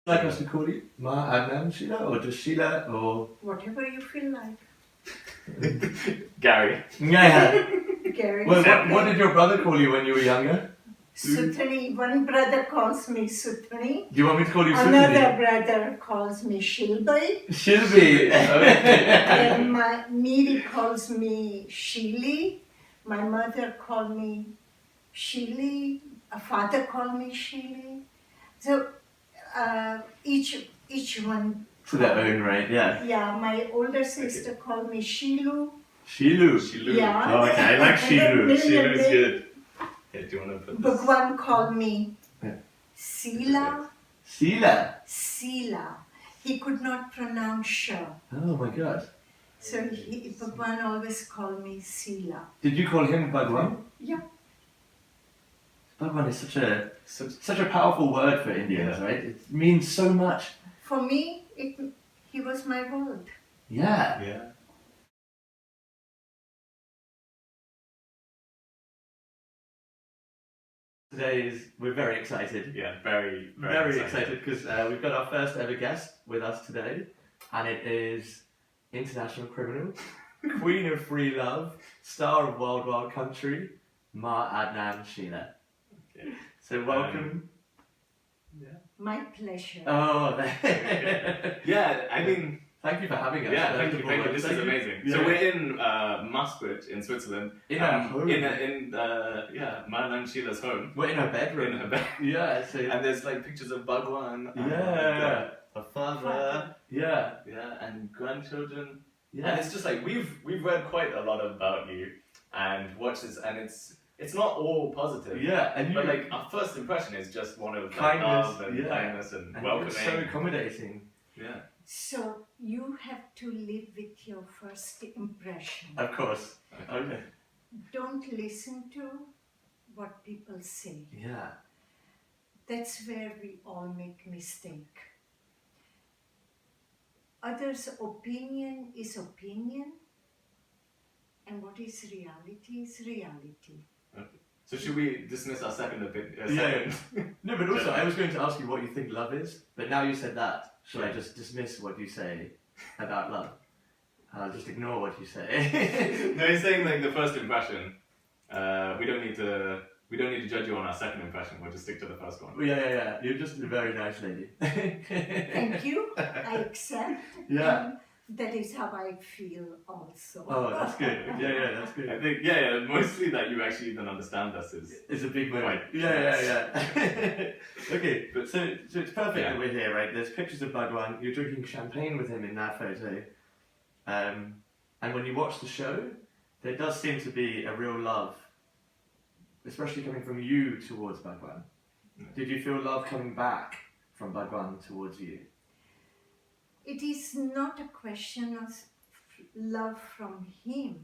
Like us to call you Ma Anand Sheela, or just Sheela, or whatever you feel like. Gary. yeah. Gary. Well, what did your brother call you when you were younger? Sutani. One brother calls me Sutani. Do you want me to call you Sutani? Another brother calls me Shilbai. Shilby. And my Miri calls me Sheely. My mother called me Sheely. A father called me Sheely. So each one. To their own, right? Yeah. Yeah, my older sister called me Shilu. Shilu. Yeah. Oh, okay, I like Shilu. Sheila is good. Okay, do you want to put this? Bhagwan called me Yeah. Sila. Sila. Sila. He could not pronounce sh. Oh my God. So Bhagwan always called me Sila. Did you call him Bhagwan? Yeah. Bhagwan is such a powerful word for Indians, right? It means so much. For me, he was my world. Yeah. Yeah. We're very excited. Yeah, very excited because we've got our first ever guest with us today, and it is international criminal, queen of free love, star of Wild Wild Country, Ma Anand Sheela. Okay. So welcome. My pleasure. Oh, Yeah, I mean, thank you for having us. yeah, thank you. This is amazing. Yeah. So we're in Maastricht in Switzerland. In our home. In Ma Anand Sheela's home. We're in her bedroom. In her bed. Yeah, so And there's like pictures of Bhagwan. And, Yeah. her father. yeah, Yeah, and grandchildren. yeah. And it's just like we've read quite a lot about you and watched this, and it's not all positive. Yeah, and But like our first impression is just one of like, Kindness, love and yeah. kindness and and welcoming. you're so accommodating. Yeah. So you have to live with your first impression. Of course. Okay. Don't listen to what people say. Yeah. That's where we all make mistake. Others' opinion is opinion, and what is reality is reality. So should we dismiss our second opinion? Yeah. No, but also I was going to ask you what you think love is, but now you said that, should I just dismiss what you say about love? I'll just ignore what you say. No, he's saying like the first impression. We don't need to judge you on our second impression. We'll just stick to the first one. Yeah. You're just a very nice lady. Thank you. I accept. Yeah. And that is how I feel also. Oh, that's good. Yeah, that's good. I think mostly that you actually even understand us is. It's a big moment. Right. Yeah. Okay, But- so it's perfect Yeah. that we're here, right? There's pictures of Bhagwan. You're drinking champagne with him in that photo. And when you watch the show, there does seem to be a real love, especially coming from you towards Bhagwan. Did you feel love coming back from Bhagwan towards you? It is not a question of love from him.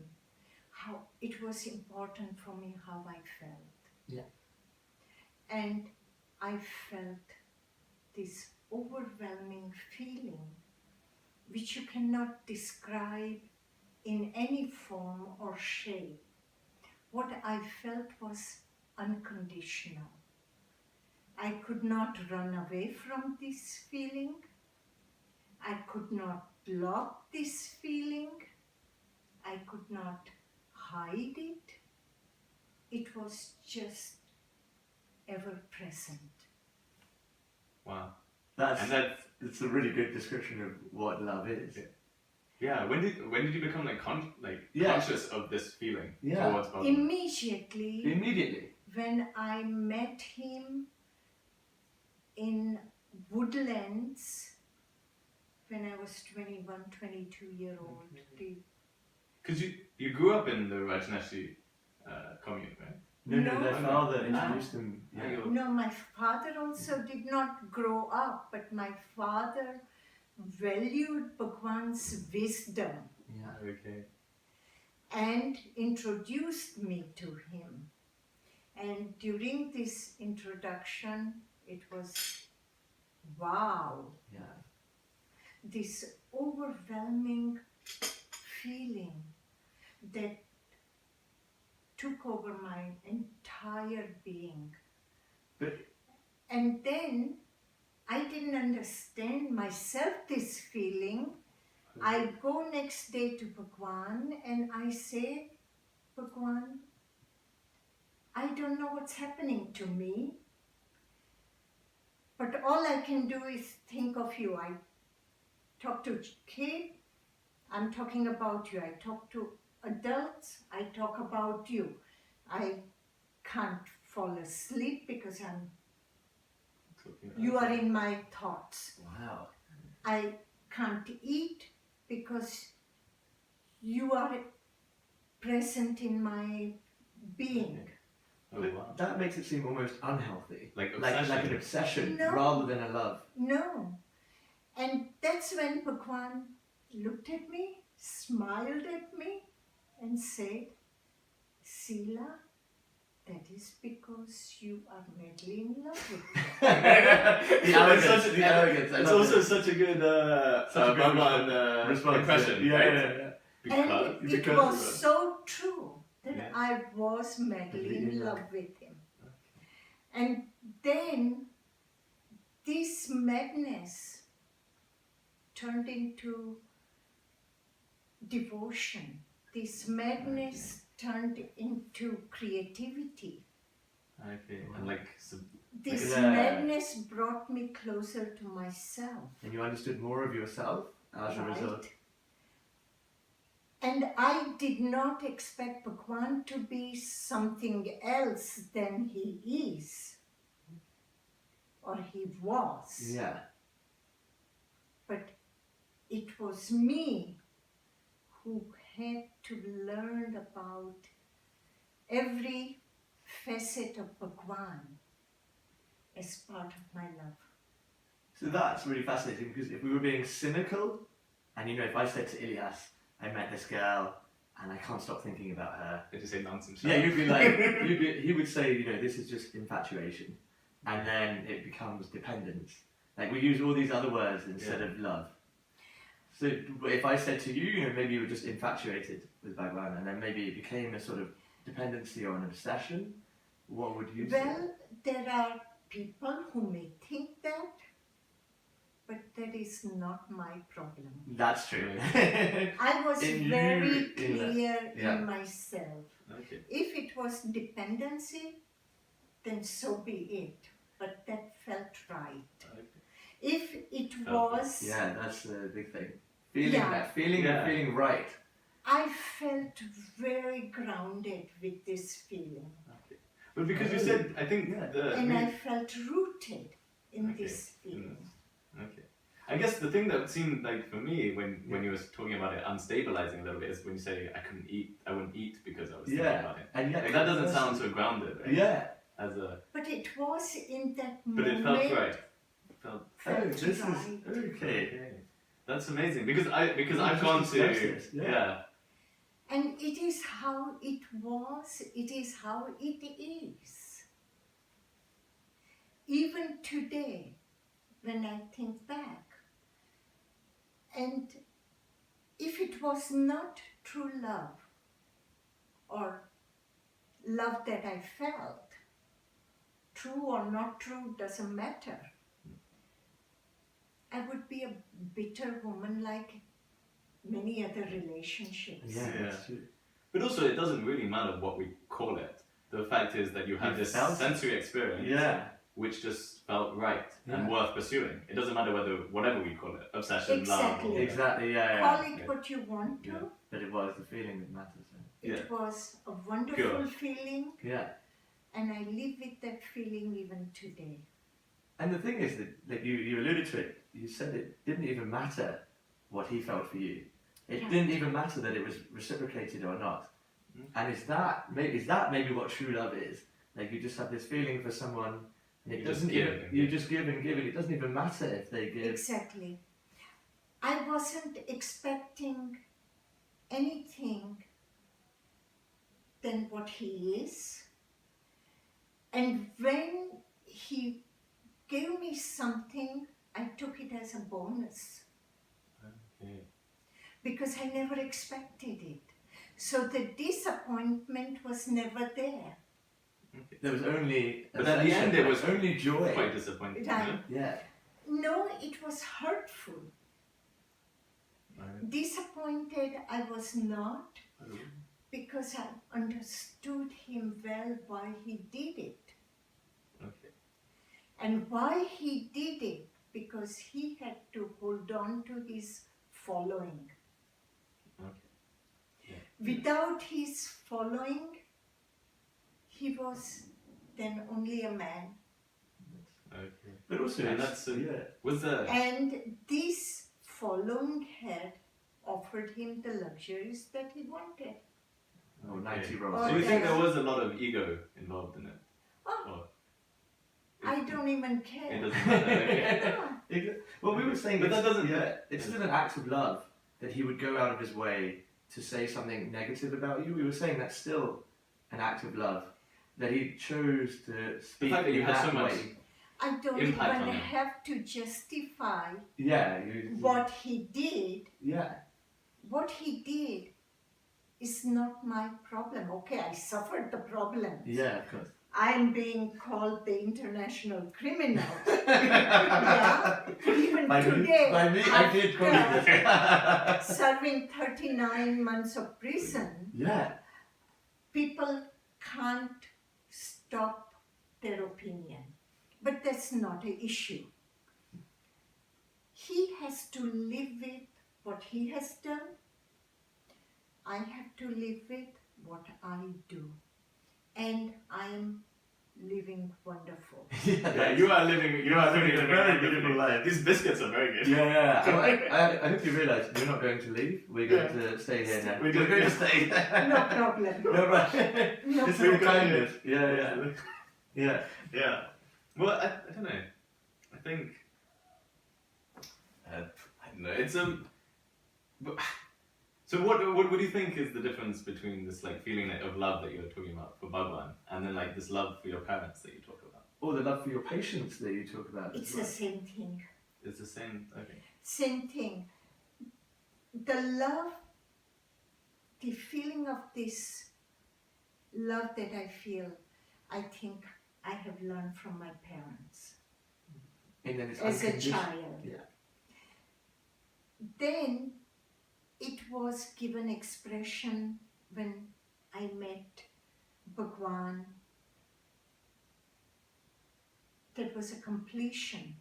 How it was important for me how I felt. Yeah. And I felt this overwhelming feeling which you cannot describe in any form or shape. What I felt was unconditional. I could not run away from this feeling. I could not block this feeling. I could not hide it. It was just ever present. Wow. It's a really good description of what love is. Yeah. When did you become Yeah. conscious of this feeling Yeah. towards Bhagwan? Immediately. When I met him in Woodlands when I was 21, 22-year-old. Because you grew up in the Rajneeshpuram commune, right? No, their No. father introduced him. Yeah. No, my father also did not grow up, but my father valued Bhagwan's wisdom Yeah. Okay. and introduced me to him. And during this introduction, it was wow, Yeah. this overwhelming feeling that took over my entire being. But And then I didn't understand myself this feeling. I go next day to Bhagwan and I say, Bhagwan, I don't know what's happening to me, but all I can do is think of you. I talk to kids, I'm talking about you. I talk to adults, I talk about you. I can't fall asleep because you are in my thoughts. Wow. I can't eat because you are present in my being. Oh, wow. That makes it seem almost unhealthy. Like Like obsession. an obsession No. rather than a love. No. And that's when Bhagwan looked at me, smiled at me, and said, Sheela, that is because you are madly in love with me. The arrogance. I It's love also it. such a good Such a good Bhagwan response. impression, Yeah, right? yeah, yeah. Because, And it because was so true that Yeah. I was madly Madly in in love love. with him. And then this madness turned into devotion. This madness turned into creativity. Okay, and like This Yeah. madness brought me closer to myself. And you understood more of yourself as a result. And I did not expect Bhagwan to be something else than he is, or he was. Yeah. But it was me who had to learn about every facet of Bhagwan as part of my love. So that's really fascinating because if we were being cynical, and you know, if I said to Ilyas, I met this girl and I can't stop thinking about her. did you say nonsense? Yeah, you'd be like, he would say, you know, this is just infatuation. And then it becomes dependence. Like we use all these other words instead of love. So if I said to you, you know, maybe you were just infatuated with Bhagwan and then maybe it became a sort of dependency or an obsession, what would you say? Well, there are people who may think that, but that is not my problem. That's true. I was In very you, in that- clear yeah. in myself. Okay. If it was dependency, then so be it. But that felt right. Okay. If it Felt was, Yeah, that's the big thing. Feeling Yeah. that, feeling Yeah. and feeling right. I felt very grounded with this feeling. Okay. But because you said, I think Yeah. And I felt rooted in Okay. this feeling. Okay. I guess the thing that seemed like for me when you were talking about it unstabilizing a little bit is when you say I wouldn't eat because I was thinking about it. And yet, Like, that doesn't sound so grounded, right? Yeah. As a, But it was in that but moment. it felt right. It felt Oh, this right. is okay. That's amazing because I've just gone discussed to this, yeah. And it is how it was, it is how it is. Even today, when I think back, and if it was not true love, or love that I felt, true or not true doesn't matter. I would be a bitter woman like many other relationships. Yeah, Yeah. that's true. But also, it doesn't really matter what we call it. The fact is that you had You this felt it. sensory experience, Yeah. which just felt right and Yeah. worth pursuing. It doesn't matter whatever we call it, obsession, Exactly. love. Or Exactly, yeah. Call yeah. it Yeah. what you want to. Yeah. But it was the feeling that matters. It was a wonderful Pure. feeling, Yeah. and I live with that feeling even today. And the thing is that you alluded to it, you said it didn't even matter what he felt for you. It Yeah. didn't even matter that it was reciprocated or not. Mm. And is that maybe what true love is? Like you just have this feeling for someone and it You just doesn't give even, and you give. just give and give and it doesn't even matter if they give. Exactly. I wasn't expecting anything than what he is. And when he gave me something, I took it as a bonus Okay. because I never expected it. So the disappointment was never there. There was only But at the end it was only joy. quite disappointing. Right. no? Yeah. No, it was hurtful. Right. Disappointed I was not, because I understood him well why he did it. Okay. And why he did it, because he had to hold on to his following. Okay. Without his following, he was then only a man. Okay. But also, And it's- that's yeah. was the And this following had offered him the luxuries that he wanted. Oh, 90 Oh, rolls. So you think yeah. there was a lot of ego involved in it? Oh, Or I don't even it care. doesn't matter. Okay. Yeah. Well, we were saying, But that doesn't- it's still an act of love that he would go out of his way to say something negative about you. We were saying that's still an act of love, that he chose to speak fact that you in had that so much- way. I don't Impact on even him. have to justify Yeah, what he did. yeah, What he did is not my problem. Okay, I suffered the problem. yeah, of course. I'm being called the international criminal. Yeah, even By today, me, by me, I did call you after this. serving 39 months of prison, Yeah, people can't stop their opinion. But that's not an issue. He has to live with what he has done. I have to live with what I do. And I am living wonderful. Yeah, you are living a very wonderfully. beautiful life. These biscuits are very good. Yeah. I hope you realise we're not going to leave. We're going to stay here now. We're going to stay. No problem. No, right. No This is problem. the kindness. Yeah. Yeah. Yeah. Well, I don't know. I think I don't know. It's but- So what do you think is the difference between this like feeling of love that you're talking about for Bhagwan and then like this love for your parents that you talk about? Or the love for your patients that you talk about. It's as the well. same thing. It's the same. Okay. Same thing. The love, the feeling of this love that I feel, I think I have learned from my parents And then it's as a unconditional. child. Yeah. Then it was given expression when I met Bhagwan. That was a completion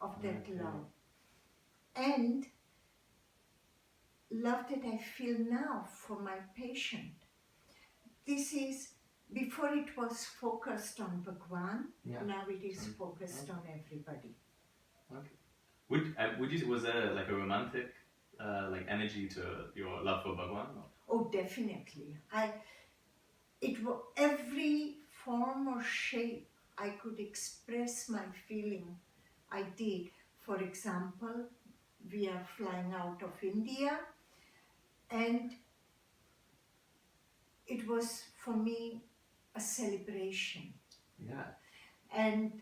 of that Okay. love. And love that I feel now for my patient. This is, before it was focused on Bhagwan, Yeah. now it is Mm. focused on everybody. Would you was there like a romantic like energy to your love for Bhagwan? Or? Oh, definitely. Every form or shape I could express my feeling, I did. For example, we are flying out of India, and it was for me a celebration. Yeah. And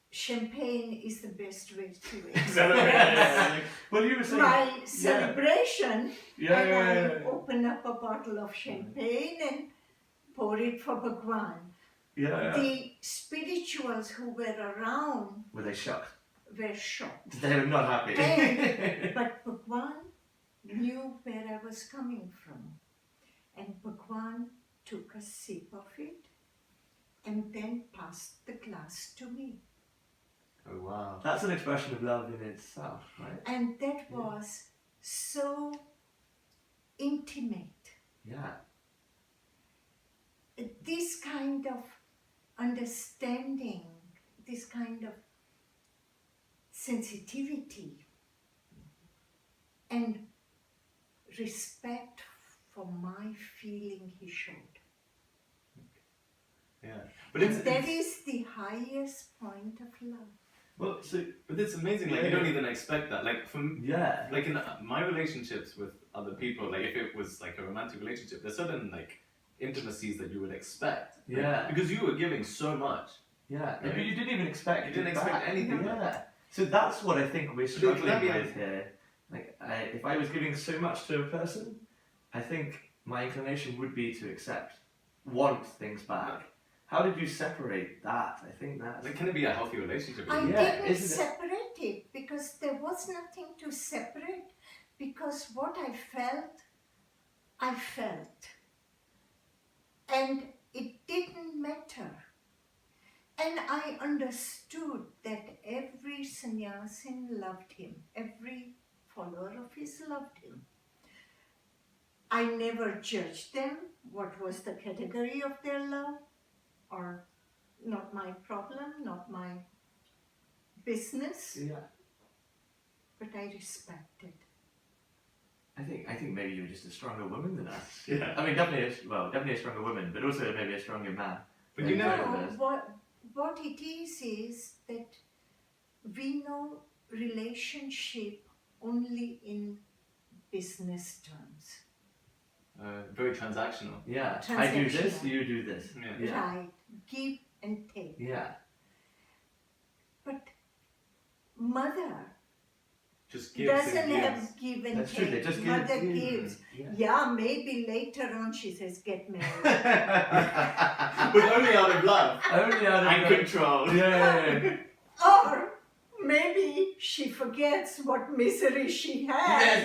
champagne is the best way to express Yeah. Well, you were saying. my celebration. Yeah. And Yeah. I open up a bottle of champagne and pour it for Bhagwan. Yeah. The spirituals who were around Were they shocked? were shocked. They were not happy. But Bhagwan knew where I was coming from. And Bhagwan took a sip of it and then passed the glass to me. Oh wow. That's an expression of love in itself, right? And that Yeah. was so intimate. Yeah. This kind of understanding, this kind of sensitivity and respect for my feeling he showed. Yeah. But it's, And that is the highest point of love. Well, so but it's amazing. Like you don't even expect that. Like from yeah. like in my relationships with other people, like if it was like a romantic relationship, there's certain like intimacies that you would expect. Like, Yeah. because you were giving so much. Yeah. Right? But you didn't even expect. You didn't it expect back. anything Yeah. back. So that's what I think we're But struggling that be- with here. Like, if I was giving so much to a person, I think my inclination would be to want things back. how did you separate that? I think that's... Like, can it be a healthy relationship? I Yeah, didn't isn't it? separate it because there was nothing to separate, because what I felt. And it didn't matter. And I understood that every sannyasin loved him, every follower of his loved him. I never judged them, what was the category of their love, or not my problem, not my business, Yeah. but I respected. I think maybe you were just a stronger woman than us. Yeah. I mean, definitely a stronger woman, but also maybe a stronger man. But Yeah, you know, what it is that we know relationship only in business terms. very transactional. Yeah, I do this, Transactional. you do this. Yeah. Right, give and take. Yeah. But mother Just gives doesn't and gives. have give and That's take. true, they just give. Mother gives. Yeah. Yeah, maybe later on she says, get married. But only out of love Only out of and love. control. Yeah. Or maybe she forgets what misery she had Yes,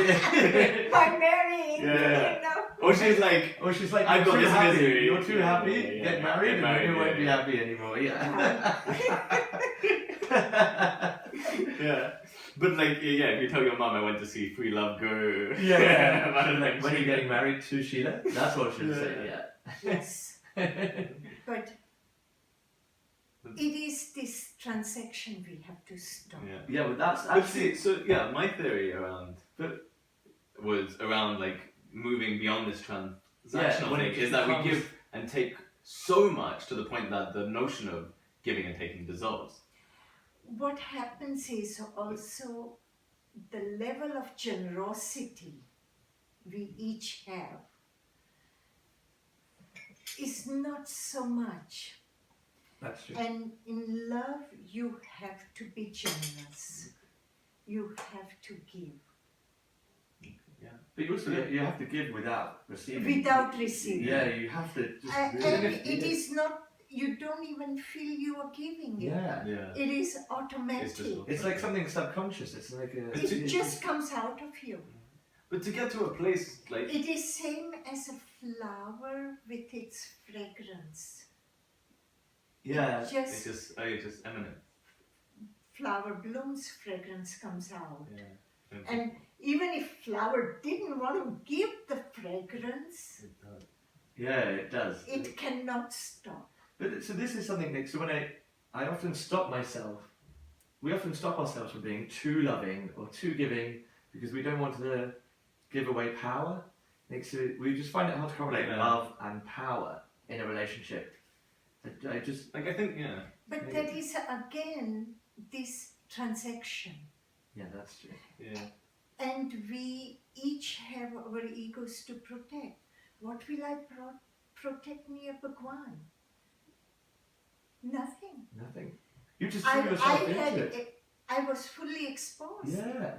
exactly. by marrying, Yeah. you know. Or she's like, Or she's like, I've you're got too this happy. misery. You're too happy. Yeah. Get married, Get and married, then you won't be yeah. happy anymore. Yeah. yeah. But like, yeah, if you tell your mum I went to see Free Love Go. Yeah. About Like, when are you getting married to Sheila? That's what she'd Yeah. say. Yeah. Yes, but it is this transaction we have to stop. Yeah. Yeah, but that's But actually. see, so yeah, my theory around was around like moving beyond this transactional when thing it is that we becomes- give and take so much to the point that the notion of giving and taking dissolves. What happens is also the level of generosity we each have is not so much. That's true. And in love, you have to be generous. You have to give. Yeah. But you also you have to give without receiving. Without receiving. Yeah, you have to just. And it is not, you don't even feel you are giving it. Yeah. Yeah. It is automatic. It's just- It's like something subconscious. It's like a. It just comes out of you. But to get to a place like It is same as a flower with its fragrance. Yeah. it's Just just eminent. flower blooms, fragrance comes out. Yeah. And even if flower didn't want to give the fragrance, It does. Yeah, it does. it cannot stop. But so this is something that, so when I often stop myself, we often stop ourselves from being too loving or too giving because we don't want to give away power. Like, so we just find it hard to correlate Yeah. love and power in a relationship. I just, Like I think But Maybe. that is again this transaction. yeah, that's true. yeah. And we each have our egos to protect. What will I protect near Bhagwan? Nothing. Nothing. You just threw yourself into it. I was fully exposed. Yeah.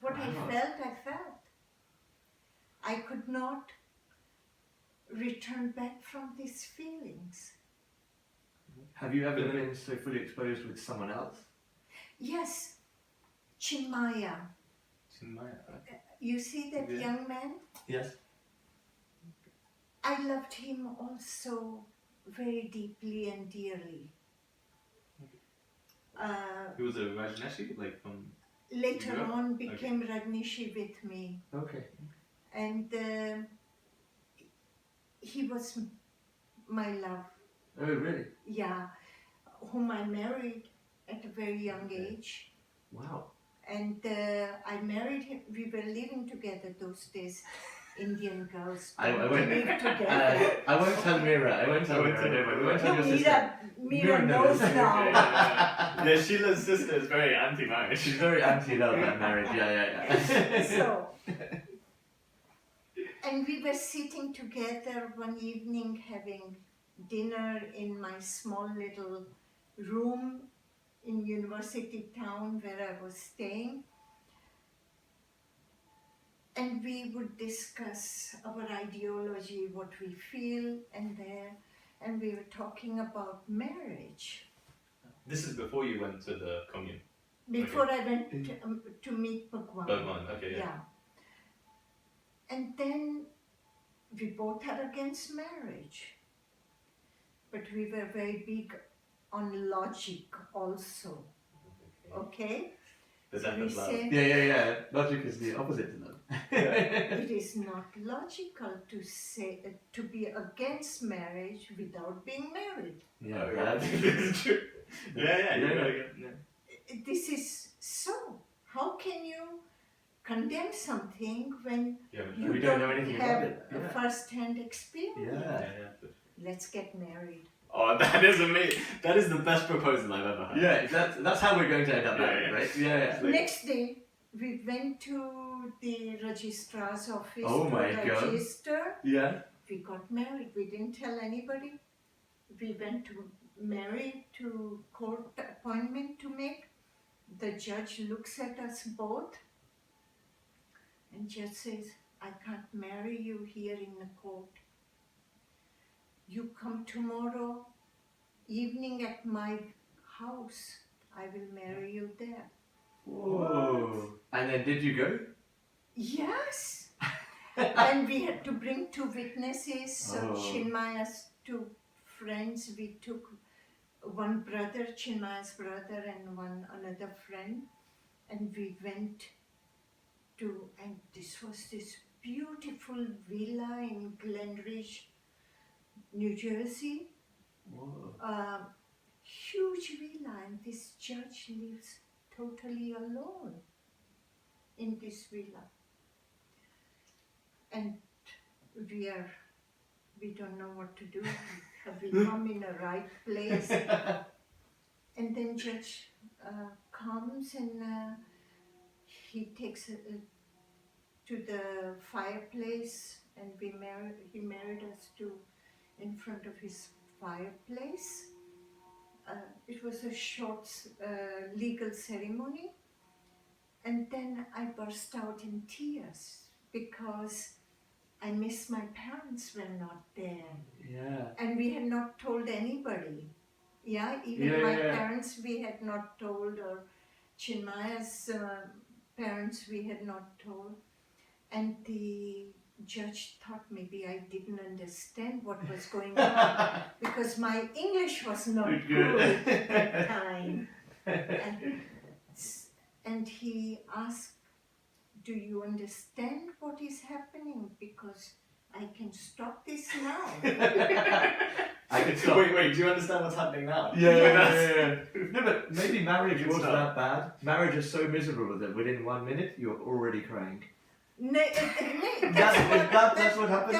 What Wow. I felt. I could not return back from these feelings. Have you ever been so fully exposed with someone else? Yes, Chinmaya. You see that Yeah. young man? Yes. I loved him also very deeply and dearly. He was a Rajneeshi, like from Later Yeah? on became Rajneeshi with me. Okay. And he was my love, Oh, really? yeah, whom I married at a very young Okay. age. Wow. And I married him, we were living together those days, Indian girls I don't won't- live together. I won't tell Mira. I won't tell Mira. No, we won't tell your sister. Mira knows knows. now. yeah, Sheila's sister is very anti-marriage. She's very anti-love and marriage. Yeah. So, and we were sitting together one evening having dinner in my small little room in university town where I was staying. And we would discuss our ideology, what we feel, and there. and we were talking about marriage. This is before you went to the commune. Before I went to meet Bhagwan. Bhagwan, okay, yeah. And then we both are against marriage. But we were very big on logic also. Okay? The So death we of love. said Yeah. Logic is the opposite to love. it is not logical to say to be against marriage without being married. Yeah, Oh, that yeah. is true. Yeah. This is so. How can you condemn something when Yeah, you We don't know don't anything have about it. a Yeah. first-hand experience? Yeah. Let's get married. Oh, that is amazing. That is the best proposal I've ever heard. Yeah, that's how we're going to end up Yeah, married, yeah. right? Yeah. Like- Next day, we went to the registrar's office Oh to my God. register. Yeah. We got married. We didn't tell anybody. We went to court appointment to make. The judge looks at us both and just says, I can't marry you here in the court. You come tomorrow evening at my house. I will marry you there. Whoa. And then did you go? Yes. And we had to bring 2 witnesses. So Oh. Chinmaya's 2 friends. We took one brother, Chinmaya's brother, and another friend. And we went to, and this was this beautiful villa in Glenridge, New Jersey. Whoa. Huge villa, and this judge lives totally alone in this villa. And we don't know what to do. Have we come in a right place? And then judge comes and he takes to the fireplace, and he married us in front of his fireplace. It was a short legal ceremony, and then I burst out in tears because I miss my parents were not there, Yeah. and we had not told anybody. Yeah, even Yeah, my yeah. parents we had not told, or Chinmaya's parents we had not told, and the judge thought maybe I didn't understand what was going on because my English was not good at that time. And he asked, do you understand what is happening? Because I can stop this now. I could stop. Wait, do you understand what's happening now? Yeah. No, but maybe marriage Good wasn't stuff. that bad. Marriage is so miserable that within 1 minute you're already crying. That's That's what happened?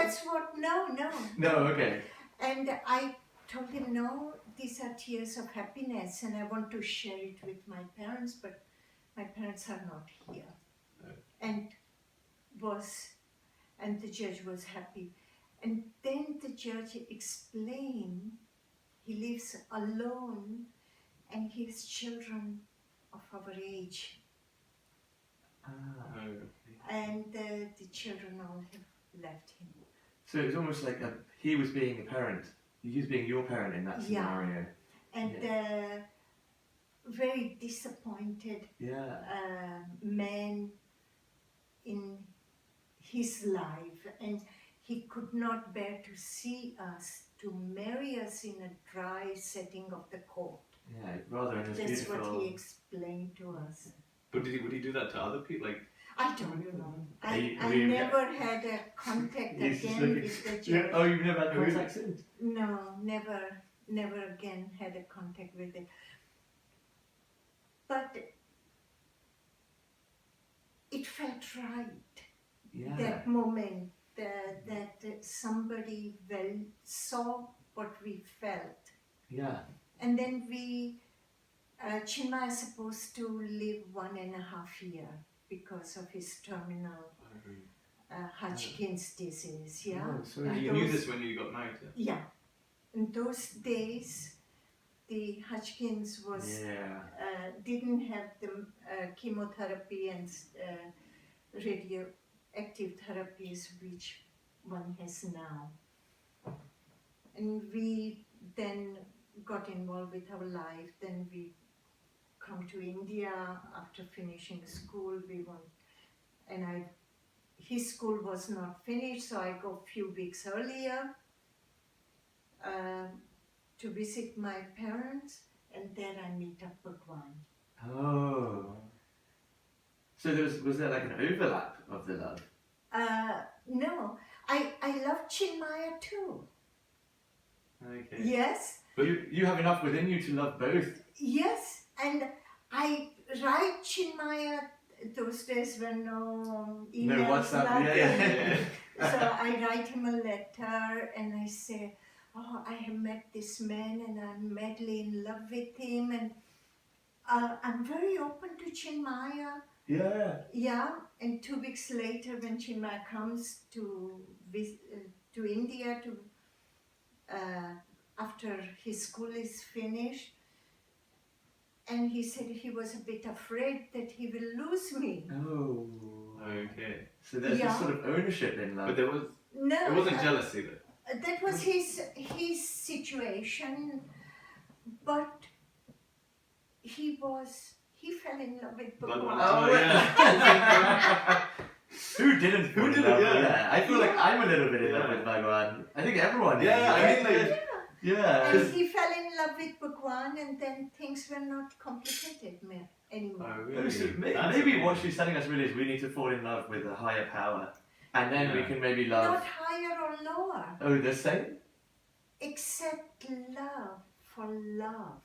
No. Okay. And I told him, no, these are tears of happiness and I want to share it with my parents, but my parents are not here. Right. And the judge was happy. And then the judge explained he lives alone and he has children of our age. And the children all have left him. So it's almost like he was being a parent. He was being your parent in that scenario. And very disappointed Yeah. man in his life, and he could not bear to see us, to marry us in a dry setting of the court. Yeah, rather in this That's beautiful... what he explained to us. But would he do that to other people? Like, I don't know. I you- never had a contact He's just again looking- with the Yeah. judge. Oh, you've never had contact since? No, never again had a contact with it. But it felt right, Yeah. that moment, that somebody saw what we felt. Yeah. And then Chinmaya is supposed to live 1.5 years because of his terminal Hodgkin's disease, yeah. Oh, sorry. And you knew this when you got married? Yeah? Yeah. In those days, the Hodgkin's didn't have the chemotherapy and radioactive therapies which one has now. And we then got involved with our life. Then we come to India after finishing school. We went, and his school was not finished, so I go a few weeks earlier to visit my parents, and there I meet up Bhagwan. Oh. So was there like an overlap of the love? No, I love Chinmaya too. Okay. Yes, But you have enough within you to love both. yes, and I write Chinmaya those days when no emails, No WhatsApp, nothing. yeah. So I write him a letter and I say, oh, I have met this man and I'm madly in love with him, and I'm very open to Chinmaya. Yeah. Yeah, and 2 weeks later when Chinmaya comes to India after his school is finished, and he said he was a bit afraid that he will lose me. Oh. Okay. So there's Yeah. this sort of ownership in love. But No, it wasn't jealousy though. that was his situation, but he fell in love with Bhagwan. Oh, yeah. Who didn't fall in didn't? love? Yeah. Yeah. I feel like I'm a little bit in love Yeah. with Bhagwan. I think everyone is. Yeah, I right? mean, like, Yeah. And he fell in love with Bhagwan, and then things were not complicated anymore. Oh, Oh, really? so That's maybe amazing. what she's telling us really is we need to fall in love with a higher power, and then we Yeah. can maybe love. Not higher or lower, Oh, the same. except love for love.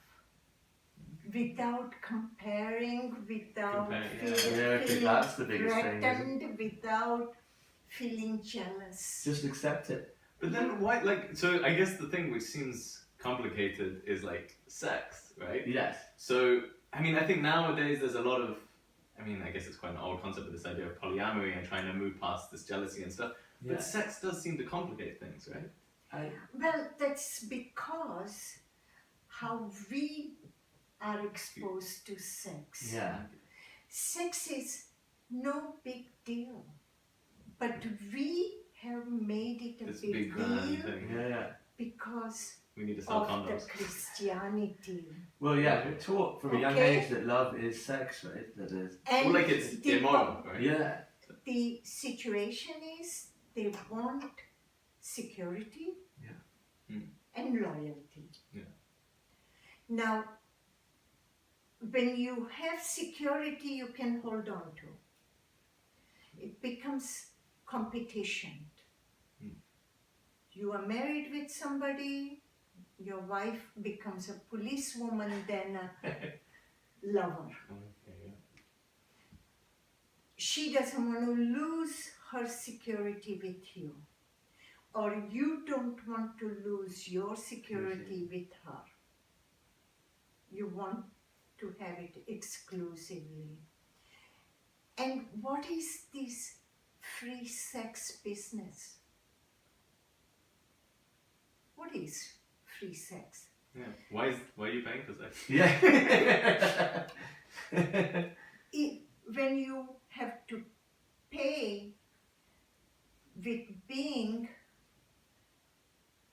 Without comparing, without Comparing, feeling, Yeah, I think that's the biggest thing, isn't threatened, without feeling jealous. Just accept it. But then why, like, so I guess the thing which seems complicated is like sex, right? Yes. So, I mean, I think nowadays there's a lot of, I mean, I guess it's quite an old concept, but this idea of polyamory and trying to move past this jealousy and stuff. Yeah. But sex does seem to complicate things, right? Well, that's because how we are exposed to sex. Yeah. Sex is no big deal, but we have made it a This big big grand deal thing. Yeah. because We need to sell of condoms. the Christianity. Well, yeah, we're taught from a young Okay. age that love is sex, right? That is. And Well, like it's the, immoral, right? Yeah. the situation is they want security Hmm. and loyalty. Yeah. Now, when you have security, you can hold on to. It becomes competition. Hmm. You are married with somebody, your wife becomes a policewoman, then a lover. Okay, yeah. She doesn't want to lose her security with you, or you don't want to lose your security with her. You want to have it exclusively. And what is this free sex business? What is free sex? Yeah. Why are you paying for sex? Yeah. When you have to pay with being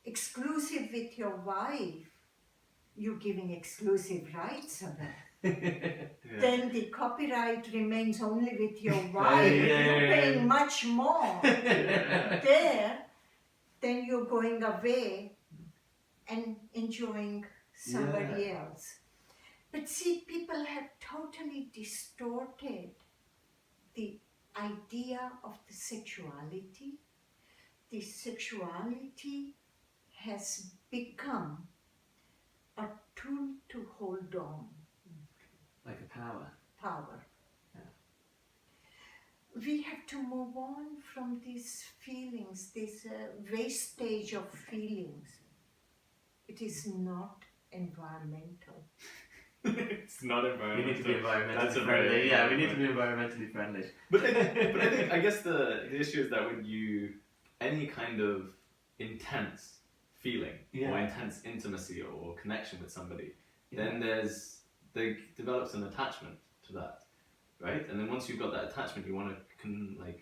exclusive with your wife, you're giving exclusive rights of it. Yeah. Then the copyright remains only with your wife. You're paying much more there than you're going away and enjoying somebody else. But see, people have totally distorted the idea of the sexuality. The sexuality has become a tool to hold on. Like a power. Power. Yeah. We have to move on from these feelings, this wastage of feelings. It is not environmental. It's not environmental. We need to be That's a environmentally very friendly. Yeah, we need to important be environmentally friendly. But I guess the issue is that when you, any kind of intense feeling or Yeah. intense intimacy or connection with somebody, then there develops an attachment to that, right? And then once you've got that attachment, you want to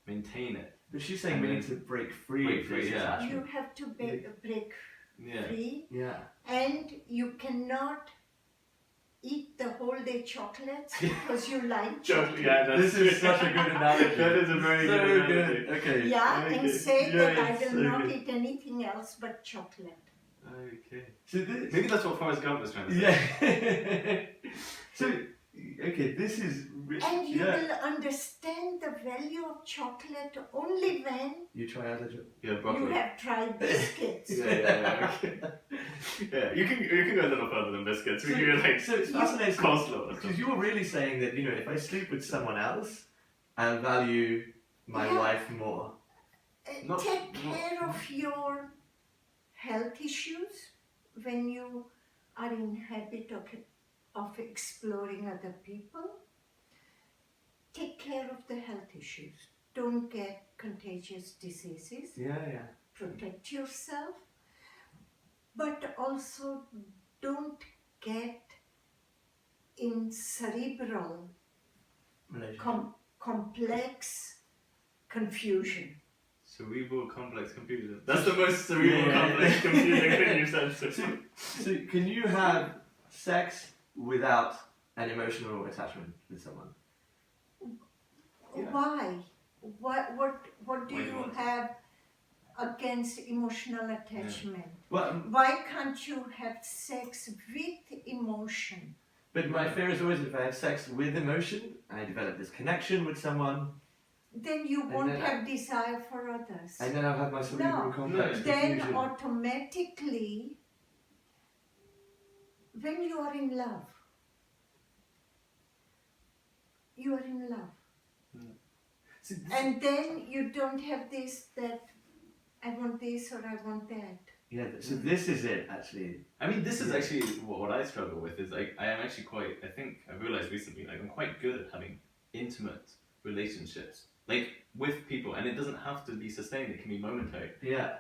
maintain it. But she's saying we need to break free Break of free, this yeah. attachment. You have to break Yeah. free, Yeah. and you cannot eat the whole day chocolates because you like chocolate. Yeah, that's This is such a good analogy. That is a very so good analogy. good. Okay. Yeah, Okay. and say Yeah, that I it's will so not good. eat anything else but chocolate. Okay. So this. Maybe that's what Forrest Gump was trying to say. Yeah. So okay, this is. And you yeah. will understand the value of chocolate only when You try other jokes. Yeah, you broccoli. have tried biscuits. Yeah. Okay. Yeah, you can go a little further than biscuits. We can go like So it's fascinating coleslaw. because you're really saying that if I sleep with someone else, I'll value my Yeah. wife more. Not- Take care of your health issues when you are in habit of exploring other people. Take care of the health issues. Don't get contagious diseases. Yeah. Protect yourself. But also don't get in cerebral Relationship. complex confusion. Cerebral complex confusion. That's the most cerebral Yeah. complex confusing thing you've said so far. So can you have sex without an emotional attachment with someone? Yeah. Why? What do Why do you you want to? have against emotional attachment? Well, Why can't you have sex with emotion? but my fear is always if I have sex with emotion, I develop this connection with someone, Then you And won't then have desire for others. and then I'll have my cerebral No. complex Then confusion. automatically, when you are in love, you are in love. See, And then you don't have this, that I want this or I want that. Yeah, so this is it actually. I mean, this is actually what I struggle with. Is like I am actually quite. I think I've realized recently, like I'm quite good at having intimate relationships, like with people, and it doesn't have to be sustained. It can be momentary. Yeah.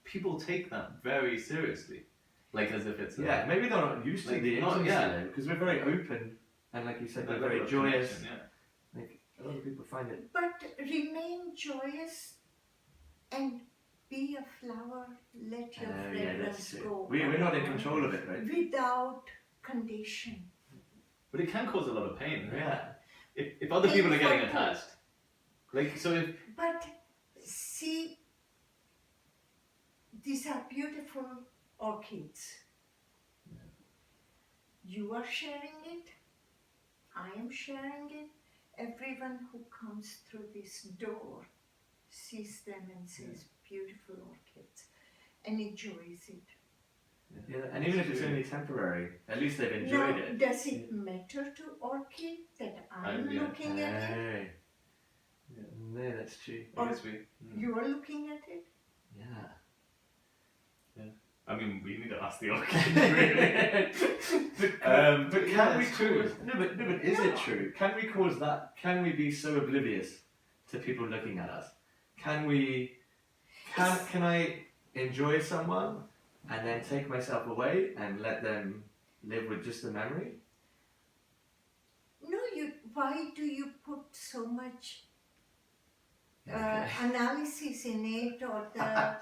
People take that very seriously, like as if it's Yeah, maybe they're not used to Like, the not- intimacy yeah. though, because we're very open and like you said, that we're very level of joyous. connection, Yeah. Like a lot of people find it. But remain joyous and be a flower, let your Yeah, fragrance that's it. go. We're not in control of it, right? Without condition. But it can cause a lot of pain. Right? Yeah. If other people are getting Painful. attached, like so if But see, these are beautiful orchids. You are sharing it, I am sharing it. Everyone who comes through this door sees them and says, beautiful orchids, and enjoys it. Yeah, and even if it's only temporary, at least they've enjoyed Now, it. does it matter to orchid that I'm yeah. looking at it? Hey. No, that's true. Or- I guess we. You are looking at it? Yeah. I mean, we need to ask the orchid, really. But yeah, can we it's true. cause? No, but is No. it true? Can we cause that? Can we be so oblivious to people looking at us? Can we? Can I enjoy someone and then take myself away and let them live with just the memory? No, why do you put so much Okay. analysis in it or the,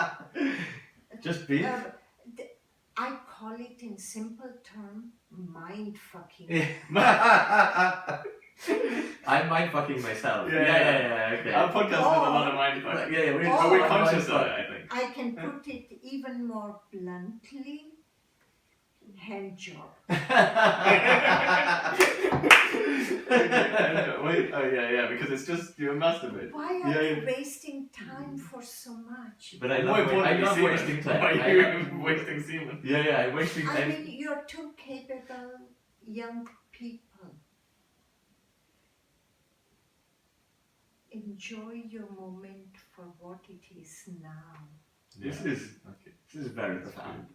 Just be. I call it in simple term, mind fucking. I'm mind fucking myself. Yeah, Yeah. Okay. Our podcast has a lot of mind But fuck. yeah, we're, Oh, But we're I'm conscious of mindfuck. it, I think. I can put it even more bluntly, hand job. Wait, oh yeah, because it's just you're masturbating. Why are Yeah, you yeah. wasting time for so much? But I More love, importantly, semen. wasting time. Why I are you love- wasting semen? Yeah, I'm wasting I time. mean, you're two capable young people. Enjoy your moment for what it is now. This Yeah. is Okay. very That's profound.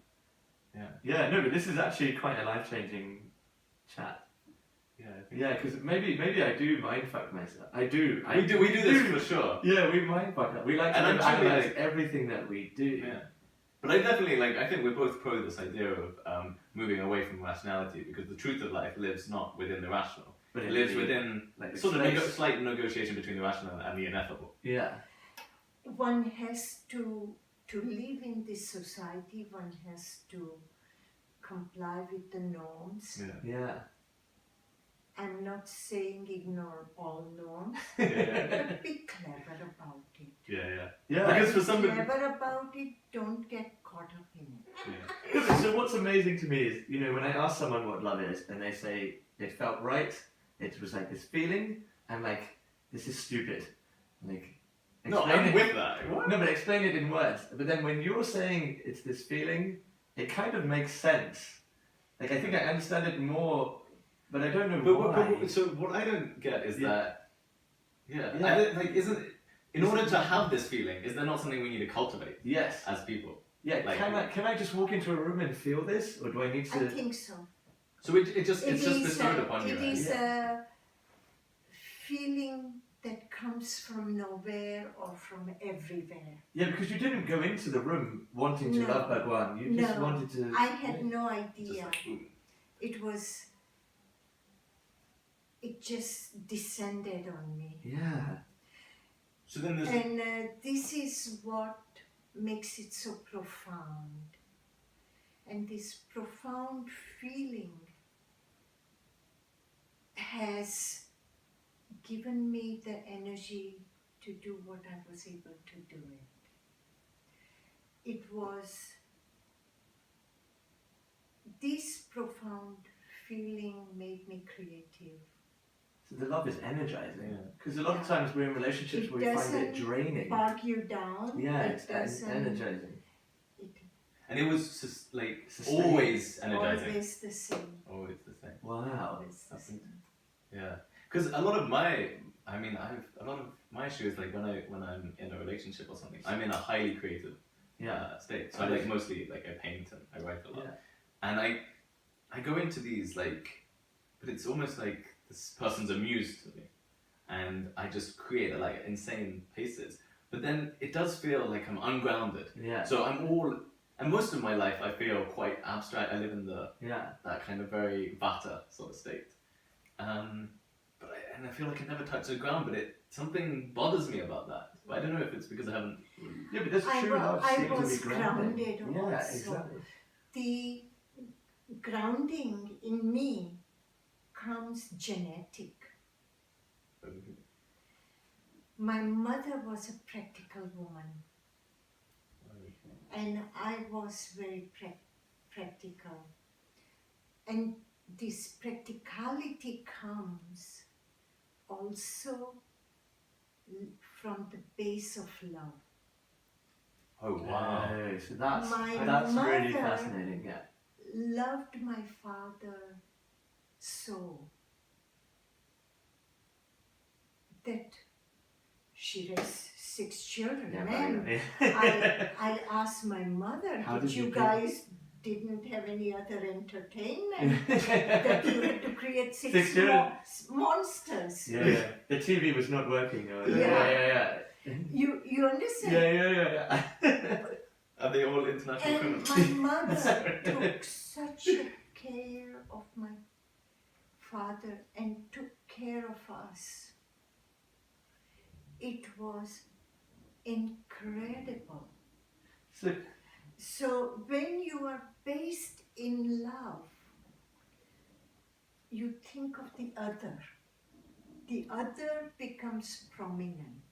Yeah. Yeah, no, but this is actually quite a life-changing chat. Yeah, I think. Yeah, because maybe I do mindfuck myself. I do. We do this for sure. Yeah, we mindfuck. We like to And I'm truly analyze like- everything that we do. Yeah. But I definitely I think we're both pro this idea of moving away from rationality because the truth of life lives not within the rational. But It in lives the- within like the sort of space. slight negotiation between the rational and the ineffable. Yeah. One has to to live in this society, one has to comply with the norms. Yeah. Yeah. I'm not saying ignore all norms, Yeah. but be clever about it. Yeah. Yeah. Because for Be somebody. clever about it, don't get caught up in it. Yeah. Yeah, but so what's amazing to me is, when I ask someone what love is, and they say it felt right, it was like this feeling, I'm like, this is stupid. Like, No, explain I'm it- with that. What? No, but explain it in words. But then when you're saying it's this feeling, it kind of makes sense. Like, I think I understand it more, but I don't know why. But so what I don't get is Yeah. that, Yeah. I don't, like, in order to have this feeling, is there not something we need to cultivate Yes. as people? Yeah. Like- Can I just walk into a room and feel this, or do I need I to? think so. So it's just bestowed upon you. It right? is a feeling that comes from nowhere or from everywhere. Yeah, because you didn't go into the room wanting to No. love Bhagwan. You just No. wanted to. I had no Just idea. like, boom. It just descended on me. Yeah. So then there's And this is what makes it so profound. And this profound feeling has given me the energy to do what I was able to do it. It was this profound feeling made me creative. So the love is energizing. Yeah. Because a lot of Yeah. times we're in relationships It where we find it doesn't draining. Bog you down. Yeah, it it's doesn't. energizing. It and it was just like Sustained. always energizing. always the same. Always the same. Wow. Always the That's same. Yeah, because a lot of my issue is like when I'm in a relationship or something, I'm in a highly creative Yeah. state. So I like mostly like I paint and I write a lot, Yeah. and I go into these like, but it's almost like this person's amused to me, and I just create at like insane paces. But then it does feel like I'm ungrounded. Yeah. So and most of my life I feel quite abstract. I live in Yeah. that kind of very vata sort of state. But I feel like I never touch the ground, but something bothers me about that. But I don't know if it's because I haven't. Yeah, but that's I true wa- love I seems to was be grounding. grounded Yeah, also. exactly. The grounding in me comes genetic. My mother was a practical woman, and I was very practical. And this practicality comes also from the base of love. Oh wow! Oh, so that's My really mother- fascinating. Yeah. Loved my father so that she raised 6 children. Yeah, and yeah. I asked my mother, How did did you you do- guys didn't have any other entertainment that you had to create 6 6 children. monsters? Yeah. The TV was not working. Or, Yeah. Yeah. You understand? Yeah. Are they all international And criminals? my mother Sorry. took such a care of my father and took care of us. It was incredible. So So when you are based in love, you think of the other. The other becomes prominent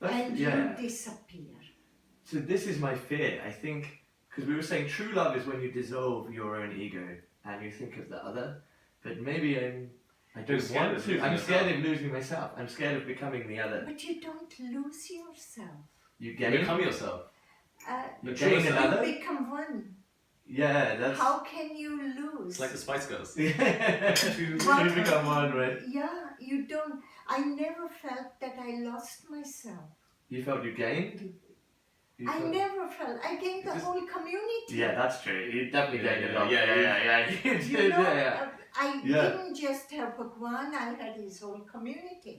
and you disappear. So this is my fear. I think because we were saying true love is when you dissolve your own ego and you think of the other. But maybe I You're don't scared want of to. losing I'm scared yourself. of losing myself. I'm scared of becoming the other. But you don't lose yourself. You You gain. become yourself. You True gain self. another. You become one. Yeah, that's. How can you lose? It's like the Spice Girls. Yeah. Two What- You become one, right? Yeah, you don't. I never felt that I lost myself. You felt you gained. You I felt- never felt. I gained the Just- whole community. Yeah, that's true. You definitely gained a lot. Yeah. Yeah. You You did, know, yeah. I Yeah. didn't just have Bhagwan, I had his whole community.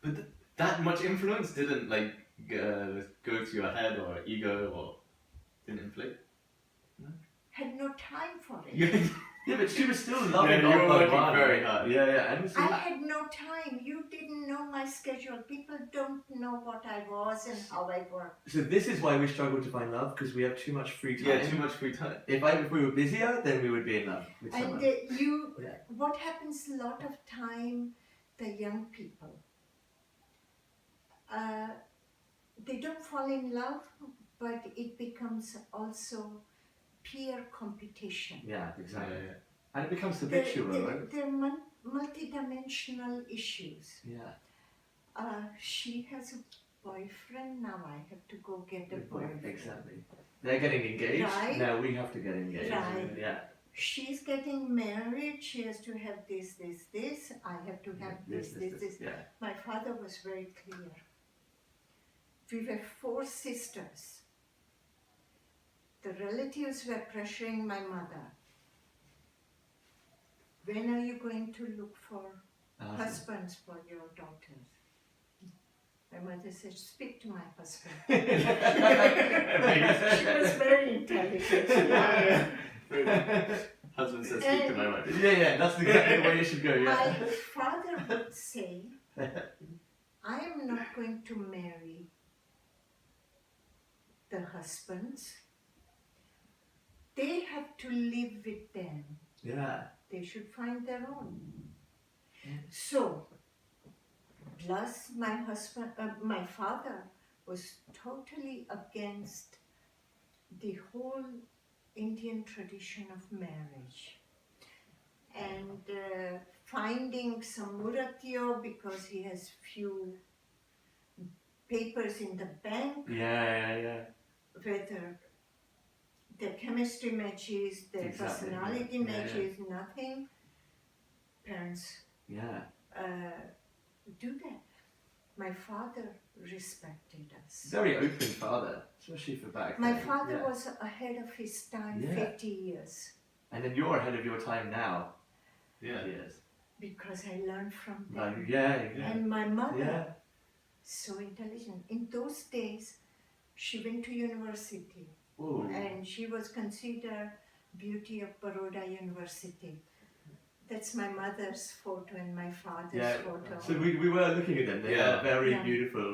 But that much influence didn't like go to your head or ego or didn't inflate. Had no time for it. You, Yeah, but she was still yeah, loving you were on working Bhagwan. very hard. Yeah. And so I had no time. You didn't know my schedule. People don't know what I was and how I worked. So this is why we struggle to find love, because we have too much free time. Yeah, too much free time. If we were busier, then we would be in love with And someone. Yeah. what happens a lot of time, the young people, they don't fall in love, but it becomes also peer competition. Yeah, exactly. Yeah. And it becomes habitual, right? They're multidimensional issues. Yeah. She has a boyfriend, now I have to go get a boyfriend. Exactly. They're getting engaged, Right. now we have to get engaged. Right. Yeah. She's getting married, she has to have this, I have to have this. Yeah. My father was very clear. We were 4 sisters. The relatives were pressuring my mother. When are you going to look for husbands for your daughters? My mother said, speak to my husband. She was very intelligent. Yeah. Husband says, speak to my wife. Yeah, that's exactly the way you should go, My yeah. father would say, I am not going to marry the husbands. They have to live with them. Yeah. They should find their own. So, plus my father was totally against the whole Indian tradition of marriage. And finding some muratio because he has few papers in the bank, Yeah. whether their chemistry matches, their Exactly, personality yeah. matches, nothing. Parents Yeah. do that. My father respected us. Very open father, especially for back My then. father Yeah. was ahead of his time, Yeah. 50 years, And then you're ahead of your time now. Yeah. Yes. because I learned from them. Yeah. And my mother, Yeah. so intelligent. In those days, she went to university Ooh. and she was considered beauty of Baroda University. That's my mother's photo and my father's Yeah. photo. So we were looking at them. They Yeah. are very Yeah. beautiful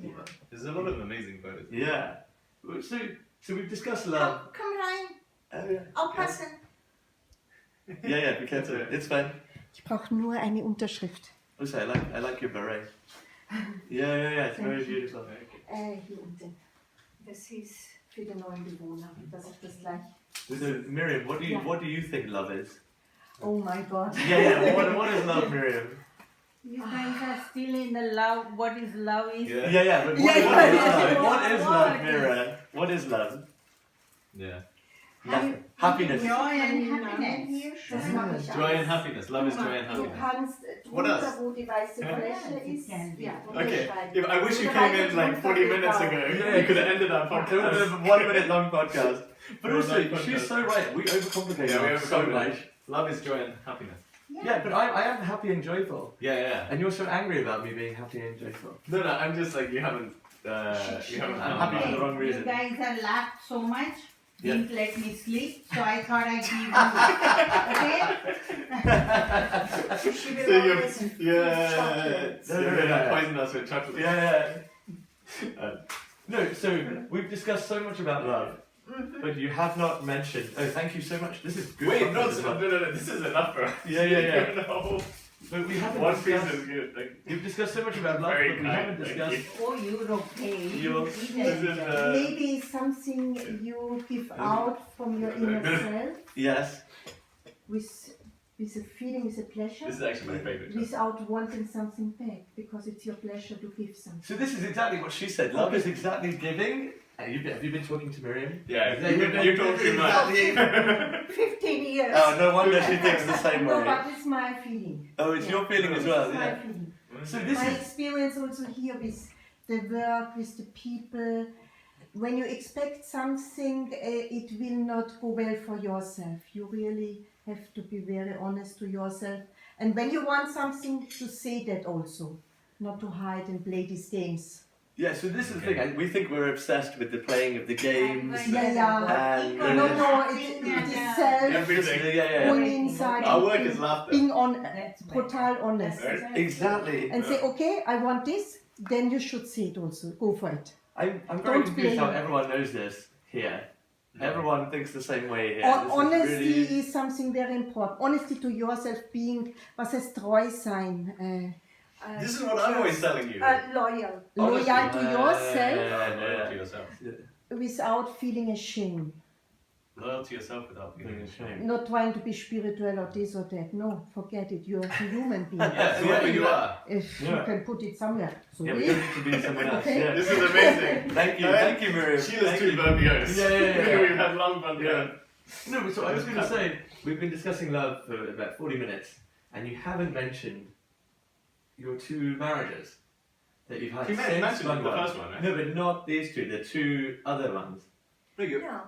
people. There's a lot of amazing photos. Yeah. So we've discussed love. Komm rein, Oh, yeah. aufpassen. Yeah, be careful. It's fine. Ich brauche nur eine Unterschrift. Also, I like your beret. Yeah. It's very Thank you. beautiful. Hier unten. Das ist für den neuen Bewohner, dass ich das gleich... So Miriam, what Yeah. do you think love is? Oh my God. Yeah. What is love, Miriam? You guys are still in the love. What is love is? Yeah. Yeah. But what is love, Miriam? What is love? Yeah. Happiness. Joy and happiness. Das mache ich Joy and alles. happiness. Love is joy and Du happiness. kannst What drunter, else? wo die weiße Fläche Yeah, ist, it ja, Okay. unterschreiben. I wish you came in like 40 minutes ago. Yeah. You could have ended our It would have podcast. been a 1 minute long podcast. But Very also, long podcast. she's so right. We overcomplicate Yeah, we love so overcomplicate. much. Love is joy and happiness. Yeah, but I am happy and joyful. Yeah. And you're so angry about me being happy and joyful. No, I'm just like you haven't. You haven't. I'm found happy for love. the wrong You reason. guys have laughed so much. Yeah. Didn't let me sleep, so I thought I'd give you. Okay? She will So you, always have yeah, chocolates. so you're gonna poison us with chocolate. Yeah. No, so we've discussed so much about love, but you have not mentioned. Oh, thank you so much. This is good. Wait, content no, as well. no, this is enough for us. Yeah. No, But we haven't one piece discussed. is good. Like, We've discussed so much about love, Very but we kind, haven't thank discussed. Oh, you're okay. You're- this is Maybe something you give out from your inner self Yes. with a feeling, with a pleasure, this is actually my favorite. without wanting something back, because it's your pleasure to give something. So this is exactly what she said. Love is exactly giving. Have you been talking to Miriam? Yeah, you talk too much. 15 years. Oh, no wonder she thinks the same No, way. but it's my feeling. Oh, it's your feeling as well. It's my Yeah. feeling. So this My is. experience also here with the work, with the people. When you expect something, it will not go well for yourself. You really have to be very honest to yourself. And when you want something, to say that also, not to hide and play these games. Yeah, so this is the thing. We think we're obsessed with the playing of the games. Yeah. And No, it is self, Everything. Yeah. going inside, Our work is laughter. being on, That's total honest. Exactly. And say, okay, I want this, then you should say it also. Go for it. I'm very Don't confused how blame. everyone knows this here. Everyone thinks the same way here. This is Honesty really- is something very important. Honesty to yourself, being, was heißt treu sein? This is what I'm always telling you. Loyal. Honesty. Loyal to yourself Loyal to yourself. without feeling ashamed. Loyal to yourself without feeling ashamed. Not trying to be spiritual or this or that. No, forget it. You're a human being. Yes, whoever you are. If you Yeah. can put it somewhere. So Yeah, we don't need to be someone else. Okay. Yeah. This is amazing. Thank you, Miriam. Sheila's Thank too you. verbose. Yeah. We've had long fun. Yeah. No, so I was going to say, we've been discussing love for about 40 minutes, and you haven't mentioned your 2 marriages that you've had You since mentioned the Bhagwan. first one, right? No, but not these 2, the 2 other ones. No,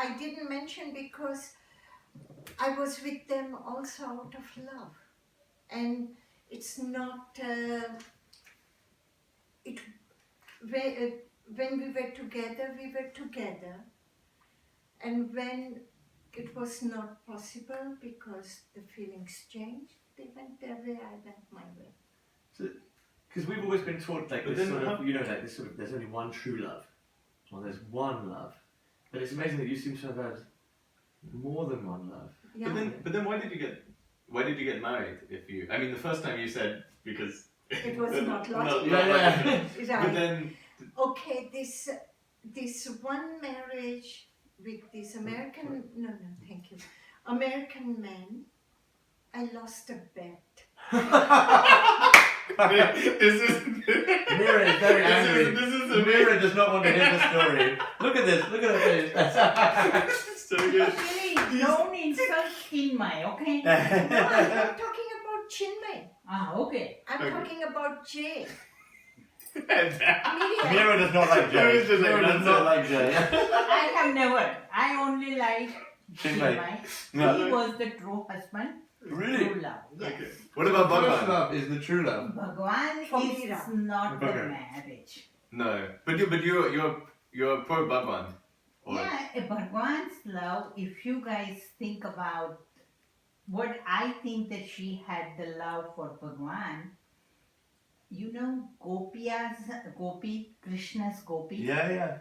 I didn't mention because I was with them also out of love. And it's not, when we were together. And when it was not possible because the feelings changed, they went their way, I went my way. Because we've always been taught like But this then sort of, how- you know, like this sort of, there's only one true love. Well, there's one love. But it's amazing that you seem to have had more than one love. Yeah. But then why did you get married? If you, I mean, the first time you said because It was not Not logical. Yeah. But Right. then Okay, this one marriage with this American, no, thank you, American man, I lost a bet. this is Mira is very angry. This is Mira does not want to hear the story. Look at this, look at her face. so good. Actually, don't insult Chinmay, okay? No, I'm not talking about Chinmay. Okay. I'm Okay. talking about Jay. Mira does not like Mira Jay. is just like, Mira does that's not it. like Jay. I have never. I only like Chinmay. Chinmay. No. He was the true husband, Really? true love. Yes. Okay. What about First Bhagwan? love is the true love. Bhagwan For is Mira. not the Okay. marriage. No, but you're pro Bhagwan. Or- Yeah, a Bhagwan's love, if you guys think about what I think that she had the love for Bhagwan, you know Krishna's Gopi? Yeah.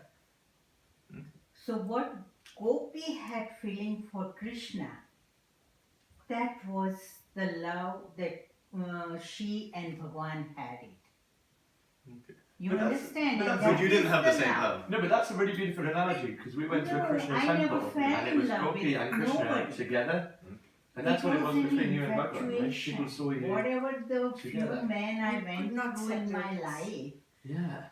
So what Gopi had feeling for Krishna, that was the love that she and Bhagwan had it. Okay. You But that's- understand? but And that's- But you that didn't is have the same love. No, but that's a really beautiful analogy because we went to a No, Krishna I never temple fell and it in was love Gopi with and Krishna nobody. together. And that's what it was an between you and Bhagwan, right? infatuation. People saw you. Whatever the together. few men I You went could not through in my separate. life, Yeah.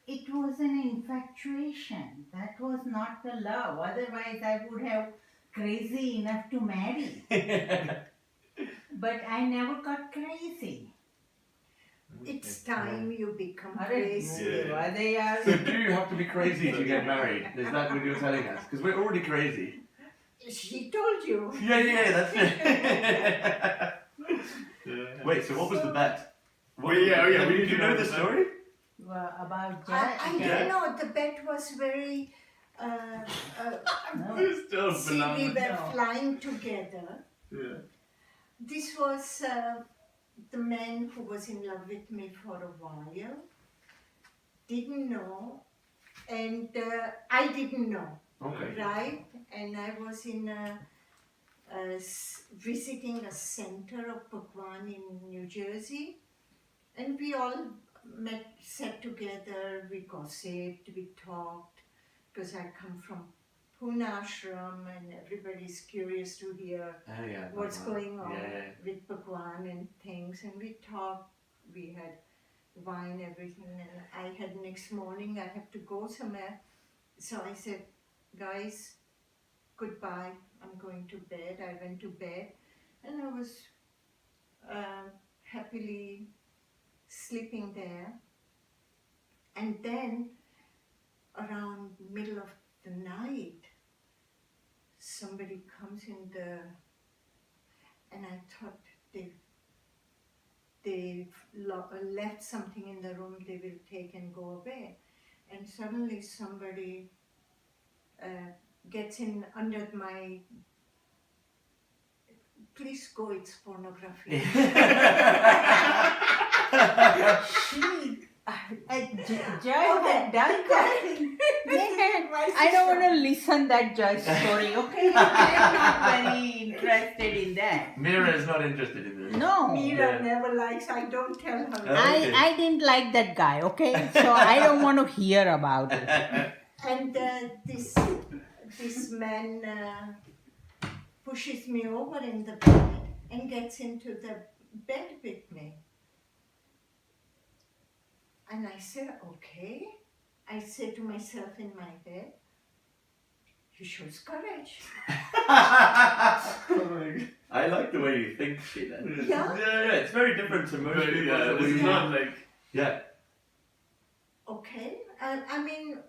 it was an infatuation. That was not the love. Otherwise, I would have crazy enough to marry. But I never got crazy. It's time you become Arre, crazy. Yeah. They are. So do you have to be crazy to get married? Is that what you're telling us? Because we're already crazy. She told you. Yeah, that's it. Yeah. Wait, so what was the bet? Well, yeah, Did you know the story? About I Jack. don't know, the bet was very, No. It's still see, we phenomenal. were flying together. Yeah. This was the man who was in love with me for a while. Didn't know, and I didn't know, Okay. right? And I was in visiting a center of Bhagwan in New Jersey, and we all sat together, we gossiped, we talked, because I come from Pune ashram and everybody's curious to hear Oh, yeah. what's Bhagwan. going on Yeah. with Bhagwan and things, and we talked, we had wine, everything, and I had next morning, I have to go somewhere, so I said, guys, goodbye, I'm going to bed. I went to bed, and I was happily sleeping there, and then around middle of the night, somebody comes in and I thought they left something in the room, they will take and go away. And suddenly somebody gets in under my, please go, it's pornography. Joy had done something. I don't want to listen that Joy story, okay? I'm not very interested in that. Mira is not interested in this. No. Mira never likes, I don't tell her. Okay. I didn't like that guy, okay? So I don't want to hear about it. And this man pushes me over in the bed and gets into the bed with me. And I said, okay. I said to myself in my head, he shows courage. I like the way you think, Sheila. Yeah? Yeah, it's very different to most people. Yeah, It's it's not not like. yeah. Okay. I mean,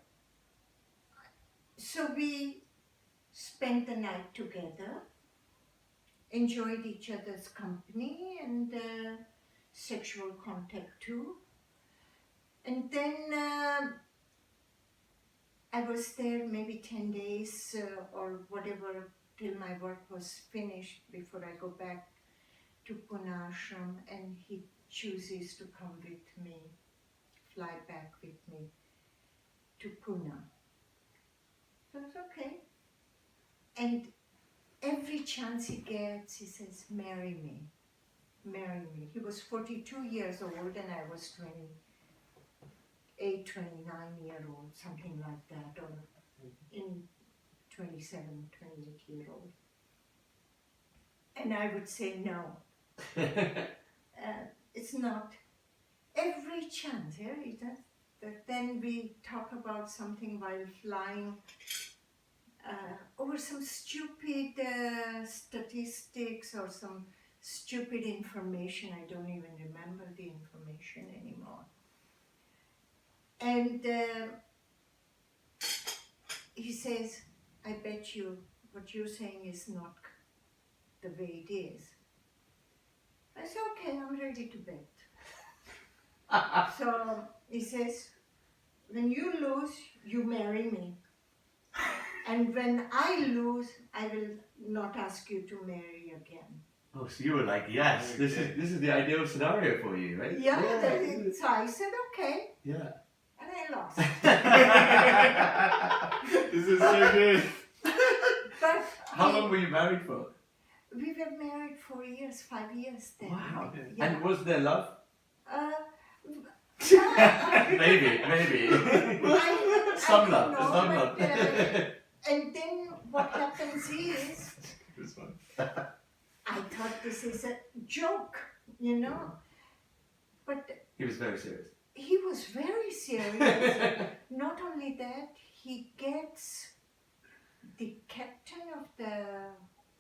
so we spent the night together, enjoyed each other's company and sexual contact too. And then I was there maybe 10 days or whatever till my work was finished before I go back to Pune Ashram, and he chooses to come with me, fly back with me to Pune. So it's okay. And every chance he gets, he says, marry me, marry me. He was 42 years old and I was 28, 29-year-old, something like that, or in 27, 28-year-old. And I would say no. It's not. Every chance, yeah, it does. But then we talk about something while flying over some stupid statistics or some stupid information. I don't even remember the information anymore. And he says, I bet you what you're saying is not the way it is. I said, okay, I'm ready to bet. So he says, when you lose, you marry me. And when I lose, I will not ask you to marry again. Oh, so you were like, yes, this is the ideal scenario for you, right? Yeah, so I said, okay. Yeah. And I lost. This is so good. But How long were you married for? we were married 4 years, 5 years then. Wow. Yeah. And was there love? Maybe. Maybe. Some love. And then what happens is, This one. I thought this is a joke, you know. But He was very serious. he was very serious. Not only that, he gets the captain of the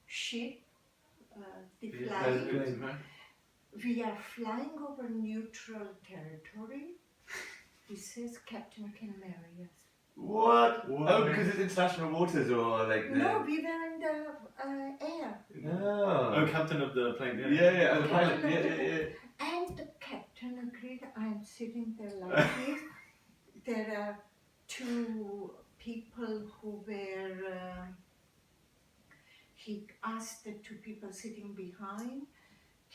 ship, the flying. We are flying over neutral territory. He says captain can marry us. What? What? Oh, because it's international waters or like the... No, we were in the air. No. Oh, captain of the plane. Yeah, the pilot. Yeah. And the captain agreed. I'm sitting there like this. There are two people who were, he asked the two people sitting behind,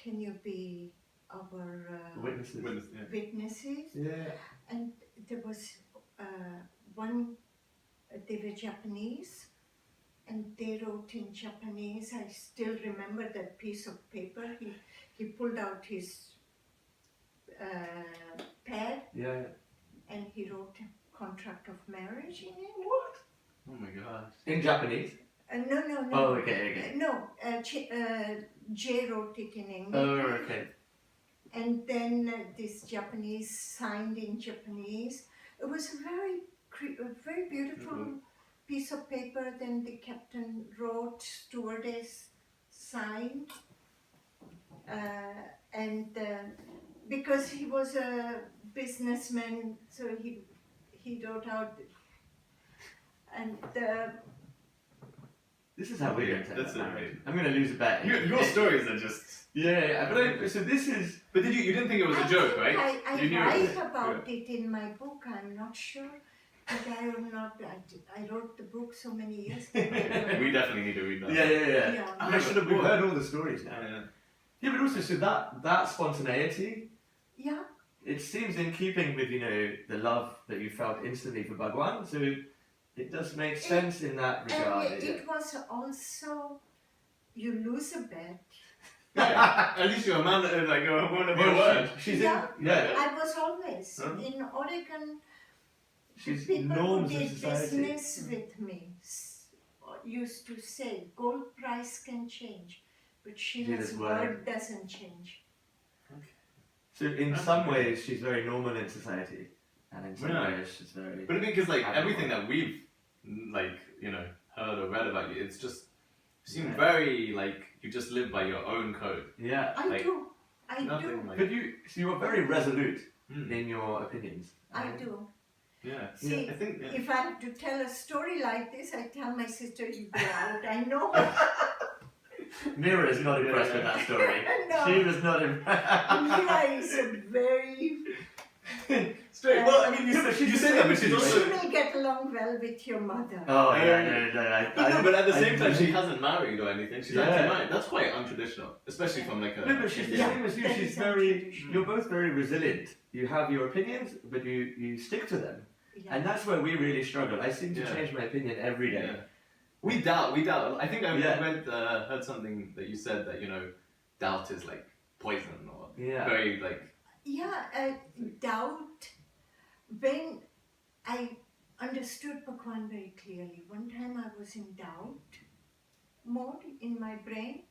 can you be our Witnesses. witnesses? Yeah. And there was one, they were Japanese, and they wrote in Japanese. I still remember that piece of paper. He pulled out his pad Yeah. and he wrote a contract of marriage in it. What? Oh my gosh. In Japanese? No. Oh, okay. No, J wrote it in English. Oh, okay. And then this Japanese signed in Japanese. It was a very beautiful piece of paper. Then the captain wrote, stewardess signed, and because he was a businessman, so he wrote out, and This is how we're going to end That's up it, married. I'm going to lose a bet. Your stories are just. Yeah, but so this is. But you didn't think it was a joke, right? I You knew it write was- about it in my book. I'm not sure, but I am not. I wrote the book so many years ago. We definitely need to read that. Yeah. Yeah. I should have. We've heard all the stories now. Yeah. Yeah, but also so that spontaneity. Yeah, It seems in keeping with the love that you felt instantly for Bhagwan. So it does make sense in that regard. and it was also you lose a bet. Yeah. At least you're a man that is like a woman of your word. She's Yeah. in. Yeah. I was always Huh? in Oregon. She's People who norms of did society. business with me used to say gold price can change, but Sheila's Sheila's word word. doesn't change. So in That's some okay. ways she's very normal in society, and in some Yeah. ways she's very. But I mean, because like I don't everything know. that we've heard or read about you, it's just you seem Yeah. very like you just live by your own code. Yeah. I Like, do. I Nothing do. like. But you are very resolute Mm. in your opinions. I And- do. Yeah. See, I think. Yeah. if I have to tell a story like this, I tell my sister, you go out. I know. Mira is not impressed with that story. No. She was not impressed. Mira is a very. Straight. Well, I mean, Yeah, but she's you the say that, same but as she's you, She also. will get along well with your mother. Oh Yeah, yeah. No, but at the same time, she Yeah. hasn't married or anything. She's Yeah. actually married. That's quite untraditional, especially from like a. No, but she's the Yeah. same as you. That She's is very. untraditional. You're both very resilient. You have your opinions, but you stick to them, Yeah. and that's where we really struggle. I seem to Yeah. change my opinion every day. Yeah. We doubt. I think I Yeah. heard something that you said that doubt is like poison or Yeah. very like. Yeah, doubt. When I understood Bhagwan very clearly, one time I was in doubt mode in my brain.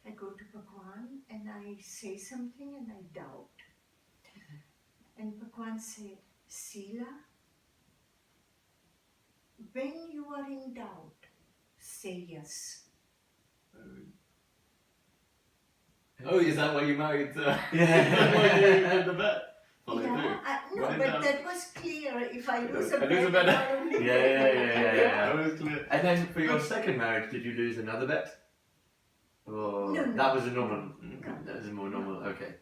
I go to Bhagwan and I say something and I doubt. And Bhagwan said, Sheela, when you are in doubt, say yes. Oh, is that why you married? Is that why Yeah. you did the bet? Follow Yeah, through. no, When in but doubt. that was clear. If I lose a I lose a bet, bet. I only Yeah. That was clear. And then for your second marriage, did you lose another bet? Or No. that was a normal. No. That was a more normal. Okay.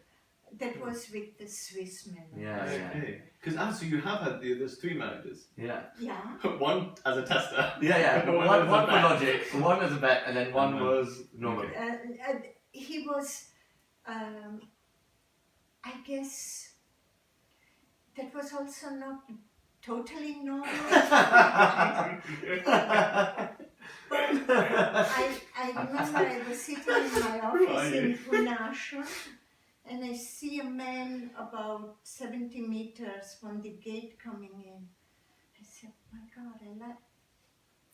That was with the Swiss man. Yeah. Okay. Because so you have had there's 3 marriages. Yeah. Yeah. One as a tester. Yeah. One One as a for bet. logic, one as a bet, and then one Mhm. was normal. Okay. He was, I guess, that was also not totally normal. I remember I was sitting in my office in Pune Ashram, and I see a man about 70 meters from the gate coming in. I said, my God,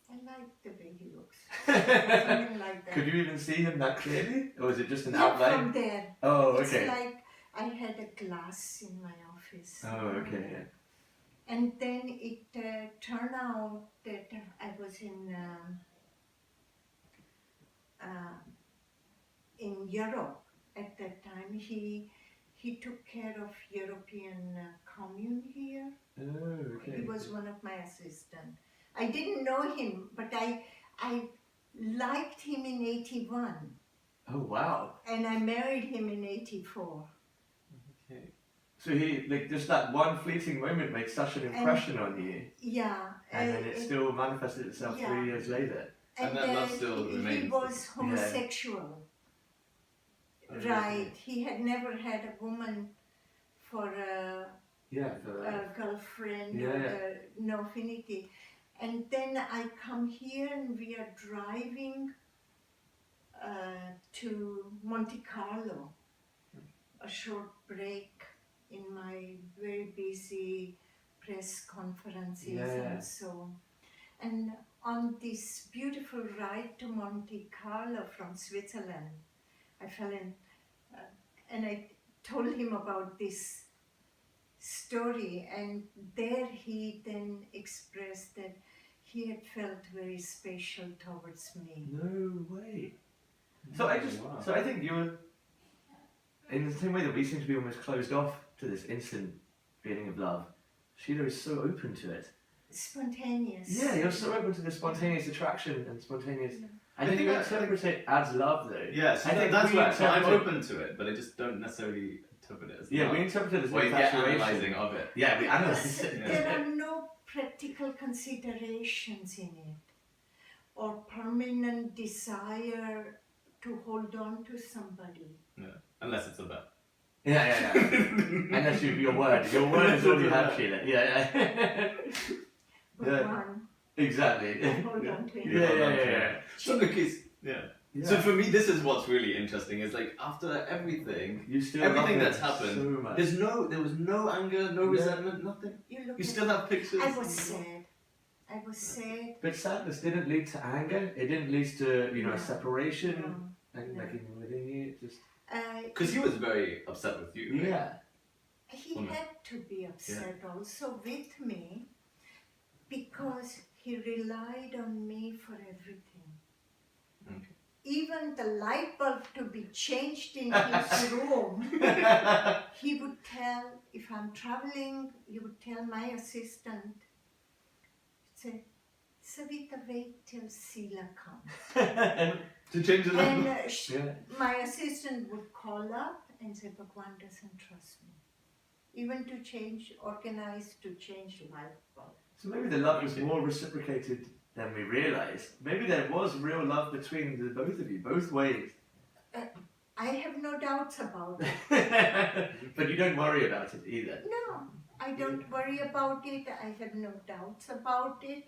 I like the way he looks. Something like that. Could you even see him that clearly, or was it just an Yeah, outline? from there. Oh, It's okay. like I had a glass in my office. Oh, okay. Yeah. And then it turned out that I was in Europe at that time. He took care of European commune here. Oh, okay. He was one of my assistants. I didn't know him, but I liked him in 81, Oh, wow. and I married him in 84. Okay. So he, like, just that one fleeting moment made such an impression on you, Yeah. and then it still manifested itself yeah. 3 years later. And that love still he remains. was homosexual. Okay. Right. He had never had a woman for a Yeah. For that. girlfriend Yeah, or yeah. no affinity. And then I come here and we are driving to Monte Carlo, a short break in my very busy press conferences Yeah. and so. And on this beautiful ride to Monte Carlo from Switzerland, I fell in, and I told him about this story, and there he then expressed that he had felt very special towards me. No way. So I just, Wow. so I think you're, in the same way that we seem to be almost closed off to this instant feeling of love, Sheila is so open to it. Spontaneous. Yeah, you're so open to this spontaneous attraction and spontaneous. And then you interpret it as love, though. Yeah, so I think that's we right. So I'm interpret- open to it, but I just don't necessarily interpret it as Yeah, love. we interpret it as Or you get infatuation. analysing of it. Yeah, we Because analyze it. Yeah. there are no practical considerations in it, or permanent desire to hold on to somebody. Unless it's a bet. Yeah. Unless your word is all you have, Sheila. Yeah. But Yeah. one, Exactly. hold on to it. Yeah. So, okay, So for me, this is what's really interesting. Is like after everything, You still everything love that's it happened, so much. there was no anger, no resentment, nothing. You look You at still have pictures. I was sad. I was sad. But sadness didn't lead to anger. It didn't lead to No. a separation No. and No. like even within you. Just Because he was very upset with you. Right? yeah. He Oh, no. had to be upset also with me because he relied on me for everything. Okay. Even the light bulb to be changed in his room, he would tell, if I'm traveling, he would tell my assistant, say, Savita, wait till Sheela comes. To change the And number. Yeah. my assistant would call up and say, Bhagwan doesn't trust me. Even to organize to change light bulb. So maybe the love was more reciprocated than we realised. Maybe there was real love between the both of you, both ways. I have no doubts about it. But you don't worry about it either. No, I don't worry about it. I have no doubts about it.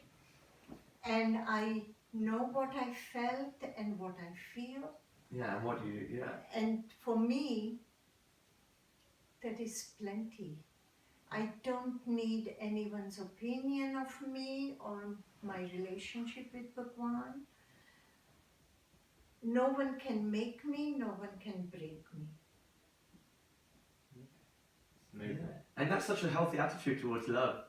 And I know what I felt and what I feel. Yeah, and what you And for me, that is plenty. I don't need anyone's opinion of me or my relationship with Bhagwan. No one can make me, no one can break me. Maybe. And that's such a healthy attitude towards love.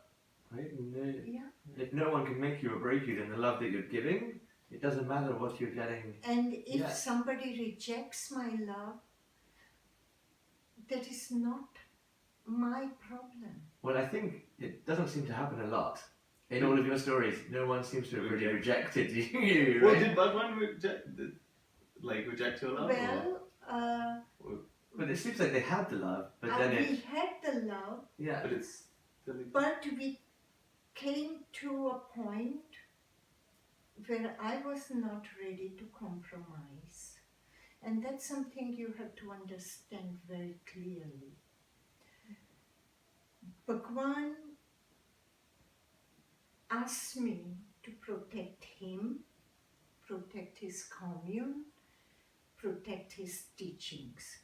Right? No, Yeah. if no one can make you or break you, then the love that you're giving, it doesn't matter what you're getting. And if Yeah. somebody rejects my love, that is not my problem. Well, I think it doesn't seem to happen a lot. In all of your stories, no one seems to have really rejected you. Well, Right? did Bhagwan reject your love? Well, But it seems like they had the love, but then we it, had the love, yeah. But it's still but we came to a point where I was not ready to compromise. And that's something you have to understand very clearly. Bhagwan asked me to protect him, protect his commune, protect his teachings.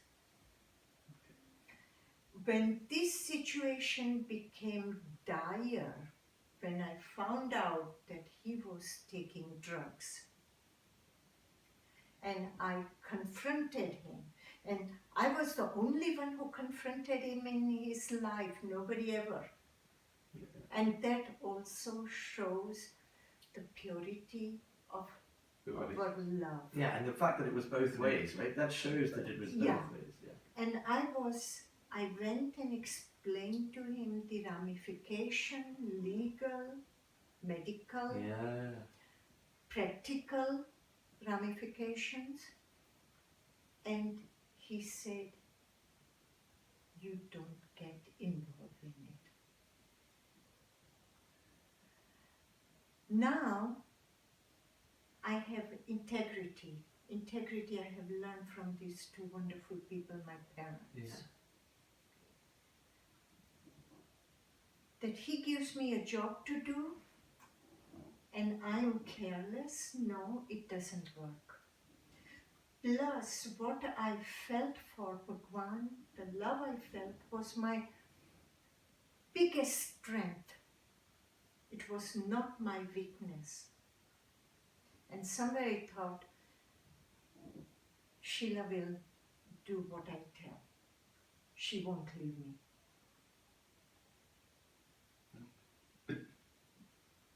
When this situation became dire, when I found out that he was taking drugs, and I confronted him, and I was the only one who confronted him in his life, nobody ever. And that also shows the purity of our love. Yeah, and the fact that it was both ways, right? That shows that it was both Yeah. ways. Yeah. And I went and explained to him the ramification, legal, medical, Yeah. practical ramifications. And he said, you don't get involved in it. Now, I have integrity. Integrity I have learned from these two wonderful people, my parents. Yeah. That he gives me a job to do and I'm careless, no, it doesn't work. Plus, what I felt for Bhagwan, the love I felt, was my biggest strength. It was not my weakness. And somewhere I thought, Sheila will do what I tell. She won't leave me.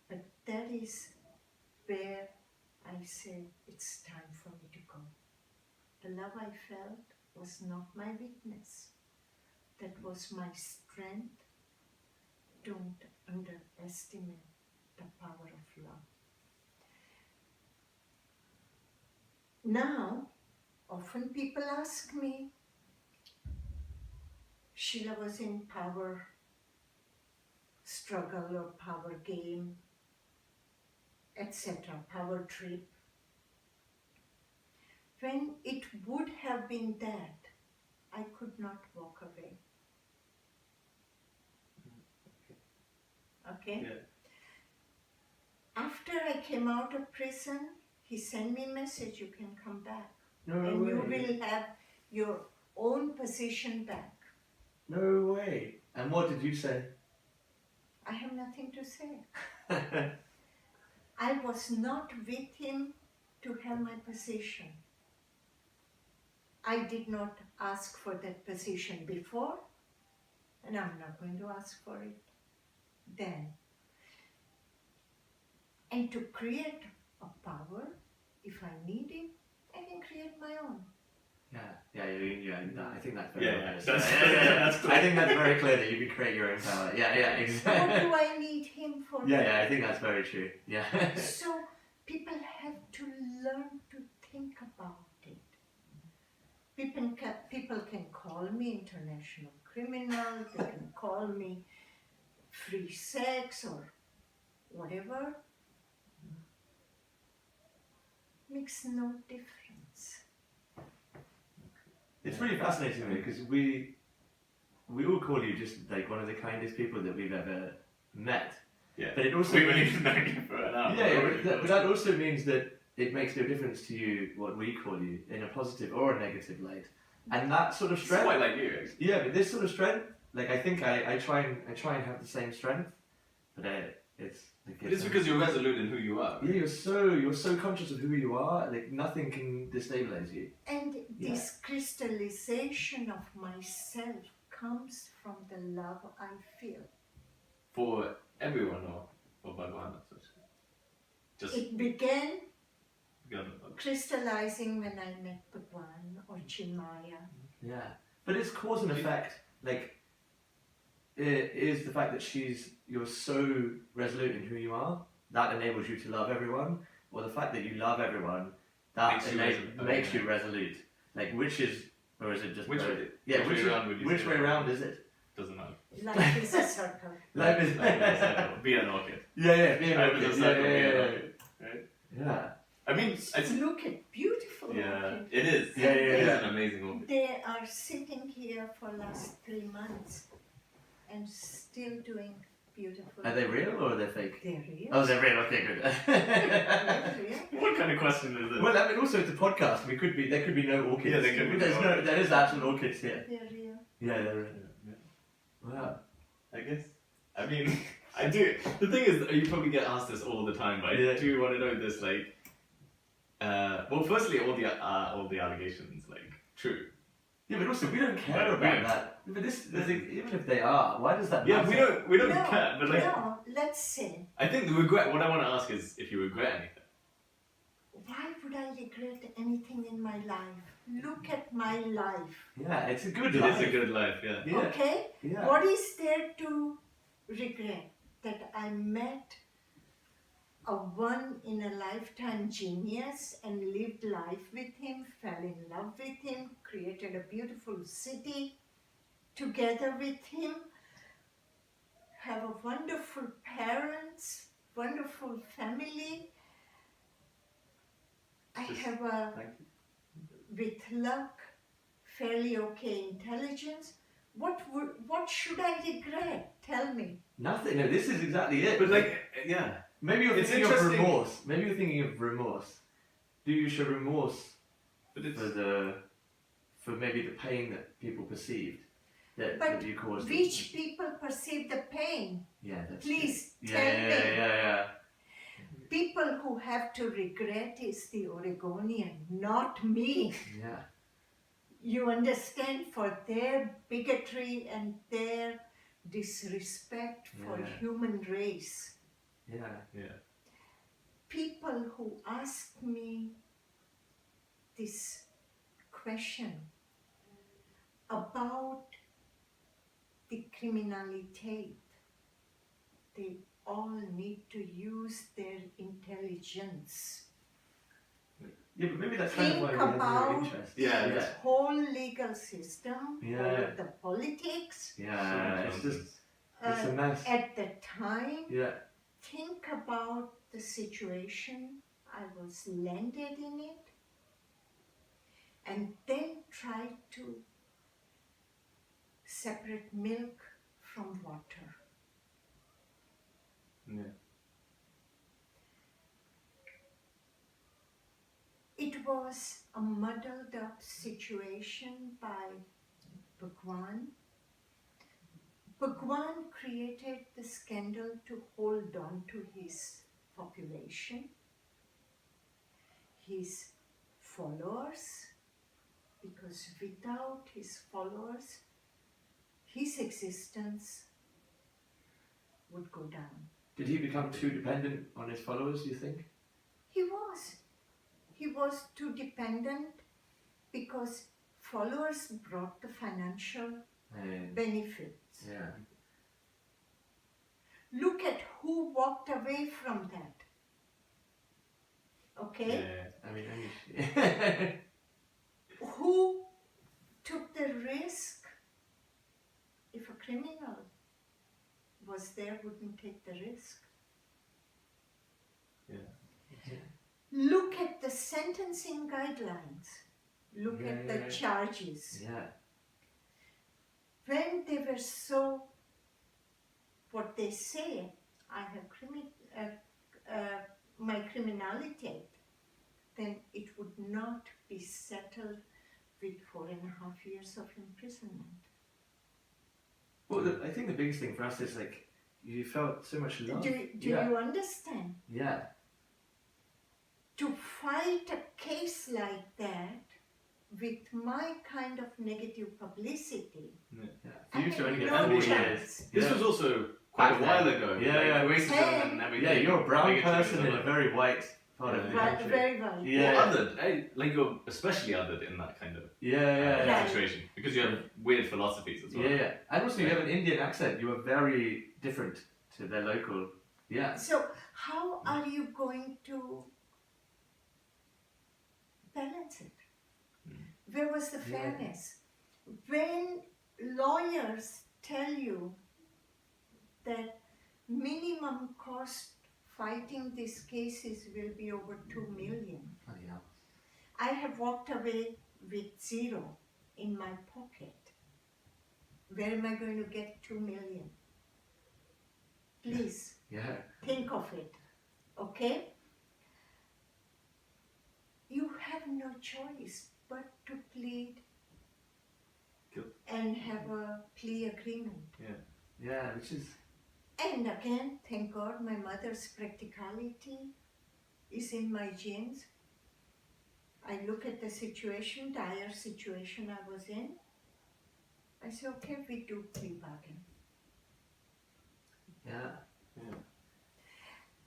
But that is where I said, it's time for me to go. The love I felt was not my weakness. That was my strength. Don't underestimate the power of love. Now, often people ask me, Sheela was in power struggle or power game, etc., power trip. When it would have been that, I could not walk away. Okay? Yeah. After I came out of prison, he sent me a message, you can come back. No And you way. will have your own position back. No way. And what did you say? I have nothing to say. I was not with him to have my position. I did not ask for that position before, and I'm not going to ask for it then. And to create a power, if I need it, I can create my own. I think that's very Yeah, obvious. that's- That's clear. I think that's very clear that you can create your own power. Yeah, What exactly. do I need him for? Yeah, I think that's very true. Yeah. So people have to learn to think about it. People can call me international criminal, they can call me free sex or whatever. Makes no difference. It's really fascinating to me because we all call you just like one of the kindest people that we've ever met. Yeah. But it also We haven't even known you for an hour. but that also means that it makes no difference to you what we call you in a positive or a negative light. And that sort of It's strength. quite like you, actually. Yeah, but this sort of strength, like I think I try and have the same strength, but it's like It's because you're resolute in who you are. yeah, you're so conscious of who you are, like nothing can destabilize you. And Yeah. this crystallization of myself comes from the love I feel. For everyone or for Bhagwan. Just It began go. crystallizing when I met Bhagwan or Chinmaya. Yeah, but it's cause and effect. Like, it is the fact that you're so resolute in who you are that enables you to love everyone, or the fact that you love everyone that Makes you resolute. makes you resolute. Like, which is, or is it just Which both? way- Yeah, which way around would you which say? way around is it? Doesn't matter. Life is a circle. Life is Like a circle. Be an orchid. yeah, Life is a circle, be an orchid. Right? yeah. I mean, I think. Look at beautiful Yeah, orchid. it is. Yeah, It is yeah. an amazing orchid. They are sitting here for last 3 months and still doing beautiful. Are they real or are they fake? They're real. Oh, they're real. Okay, good. They're real. What kind of question is this? Well, I mean, also it's a podcast. There could be no orchids. Yeah, there could be no orchids. There is actual orchids here. They're real. Yeah, they're real. Yeah. Wow. I guess. I mean, I do. The thing is, you probably get asked this all the time, but Yeah. I do want to know this. Like, well, firstly, all the allegations, like, true. Yeah, but also we don't care But about we- that. But even if they are, why does that Yeah, matter? we don't No, care. But like, no, let's say, I think the regret. What I want to ask is if you regret anything. why would I regret anything in my life? Look at my life. Yeah, it's a good It life. is a good life. Yeah. Yeah. Okay? Yeah. What is there to regret? That I met a one-in-a-lifetime genius and lived life with him, fell in love with him, created a beautiful city together with him, have a wonderful parents, wonderful family. I Just- have a, Thank you. with luck, fairly okay intelligence. What should I regret? Tell me. Nothing. No, this is exactly it. But like, yeah. maybe you're it's thinking of interesting. remorse. Maybe you're thinking of remorse. Do you show remorse But it's for maybe the pain that people perceived that But you caused? them? Which people perceive the pain? Yeah, that's Please true. tell Yeah, me. yeah. People who have to regret is the Oregonian, not me. Yeah. You understand, for their bigotry and their disrespect for Yeah. human race. Yeah. yeah. People who ask me this question about the criminality, they all need to use their intelligence. Yeah, but maybe that's kind of Think why we have about no interest. Yeah, yeah, whole legal system, Yeah. all of the politics. yeah. It's just it's a Uh, mess. at the time, Yeah, think about the situation I was landed in it, and then try to separate milk from water. yeah. It was a muddled up situation by Bhagwan. Bhagwan created the scandal to hold on to his population, his followers, because without his followers, his existence would go down. did he become too dependent on his followers? Do you think? He was. He was too dependent because followers brought the financial benefits. Yeah. Look at who walked away from that. Okay? Yeah. I mean, Who took the risk? If a criminal was there, wouldn't take the risk. Look at the sentencing guidelines. Look at the charges. yeah. When they were so, what they say, I have my criminality, then it would not be settled with 4.5 years of imprisonment. Well, I think the biggest thing for us is like you felt so much love. Do yeah. you understand? Yeah. To fight a case like that with my kind of negative publicity, Yeah. For you to only get no 4 chance. years. This yeah. was also quite a while ago. Yeah, like, yeah. racism and Hey. everything. Yeah, you're a brown bigotry person and in all a that. very white part of the Yeah. country. Very well. Yeah. Well, othered, like you're especially othered in that kind of Yeah. Right. situation because you have weird philosophies as well. Yeah. And also you have an Indian accent. You are very different to their local. Yeah. So how are you going to balance it? Where was the Yeah. fairness? When lawyers tell you that minimum cost fighting these cases will be over 2 million, Bloody hell. I have walked away with 0 in my pocket. Where am I going to get 2 million? Please Yeah. think of it, okay? You have no choice but to plead Guilt. and have a plea agreement. Yeah, which is And again, thank God, my mother's practicality is in my genes. I look at the situation, dire situation I was in. I say, okay, we do plea bargain. yeah.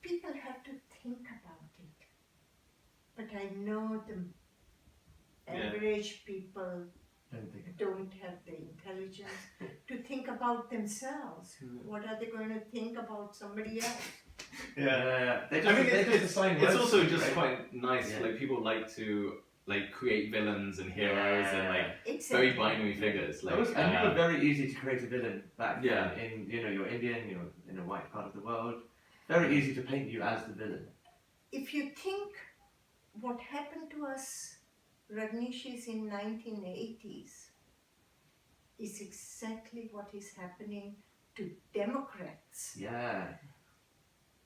People have to think about it. But I know the average people Don't think. don't have the intelligence to think about themselves. What are they going to think about somebody else? Yeah. They I just, mean, they just assign it's words also to you, just right? quite nice. Yeah. Like people like to like create villains and heroes and like Exactly. very binary figures. Like And you were very easy to create a villain back Yeah. then. You're Indian, you're in a white part of the world. Very easy to paint you as the villain. If you think what happened to us Rajneeshis in 1980s is exactly what is happening to Democrats Yeah.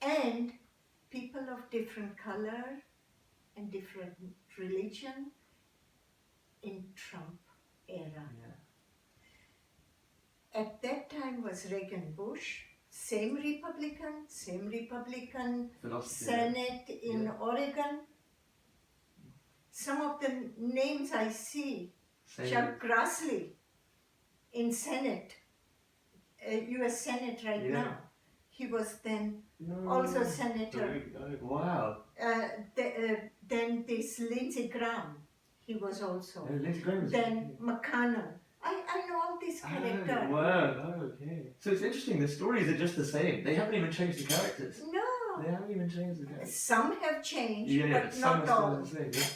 and people of different color and different religion in Trump era. Yeah. At that time was Reagan Bush, same Republican Philosophy. Senate in Yeah. Oregon. Some of the names I see, Same. Chuck Grassley in Senate, US Senate right Yeah. now. He was then No. also senator. Wow. Then this Lindsey Graham, he was also. Lindsey Graham was- Then McConnell. I know all these characters. Oh, wow. Oh, okay. So it's interesting. The stories are just the same. They haven't even changed the characters. No. They haven't even changed the characters. Some have changed, Yeah, but some not are all. still the same. Yeah.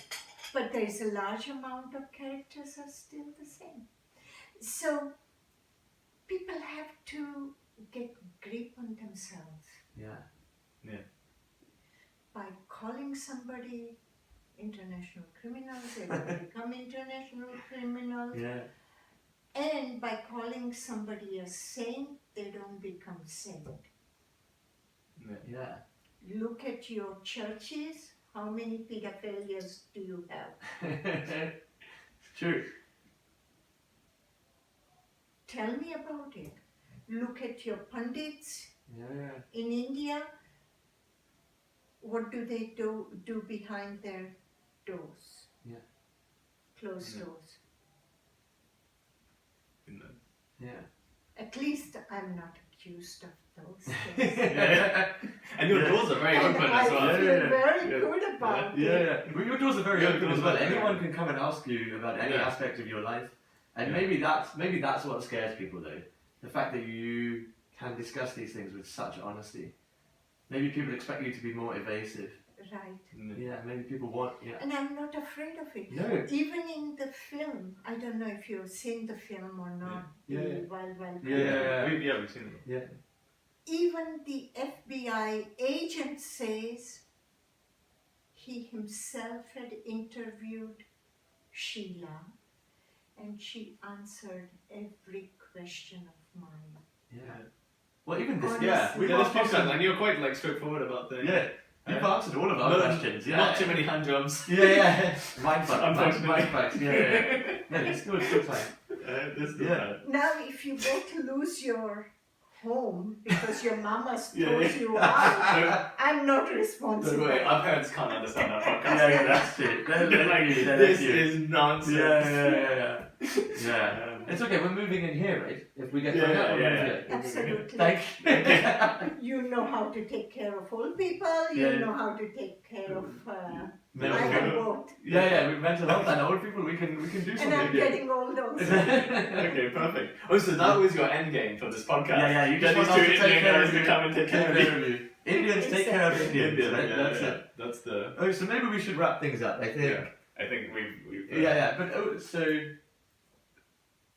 But there is a large amount of characters are still the same. So people have to get grip on themselves Yeah. by calling somebody international criminals, they will become international criminals. Yeah. And by calling somebody a saint, they don't become saint. Yeah. Look at your churches. How many pedophilias do you have? It's true. Tell me about it. Look at your pundits Yeah. in India. What do they do behind their doors? Yeah. Closed Yeah. doors. Yeah. At least I'm not accused of those things. And your doors are very And open I as well. feel Yeah. very Yeah. good about Yeah, it. yeah. Well, your doors are very Your open doors as well. are very Anyone open. can come and ask you about any Yeah. aspect of your life, and Yeah. maybe that's what scares people though. The fact that you can discuss these things with such honesty. Maybe people expect you to be more evasive. Right. Yeah, maybe people want. Yeah. And I'm not afraid of it. No. Even in the film, I don't know if you've seen the film or not, Yeah. the Yeah. Wild Wild Yeah. Country. We've seen it. Yeah. Even the FBI agent says he himself had interviewed Sheela and she answered every question of mine. Yeah. Well, even this. Honestly. Yeah, we We've did this asked podcast, you and you're quite like straightforward about things. Yeah. You've answered all of our questions. Yeah. Not too many hand jobs. Yeah, yeah. Mindfuck. Unfortunately. Mindfuck. Yeah, yeah. No, it's still fine. This is Yeah. Now, if you go to lose your home because your mama Yeah, throws yeah. you out, I'm not Don't responsible. worry, our parents can't understand our podcast. Yeah, yeah, that's it. They're They're like, like you. They're this like you. is nonsense. Yeah. Yeah. It's okay. We're moving in here, right? If we get Yeah, thrown out, yeah, we'll yeah, move yeah. here. Absolutely. Thank you. You know how to take care of old people, you Yeah. know how to take care of... Mental I have health. both. Yeah, with mental health and old people, we can do And something. I'm getting old also. Okay, perfect. Oh, so that was your end game for this podcast. Yeah, you just Get want these us two to take Indian care guys of to you. come and take care of you. Indians take care of Exactly. Indians, right? That's yeah. it. That's the. Oh, so maybe we should wrap things up. I think. Yeah. I think we've. Yeah. But so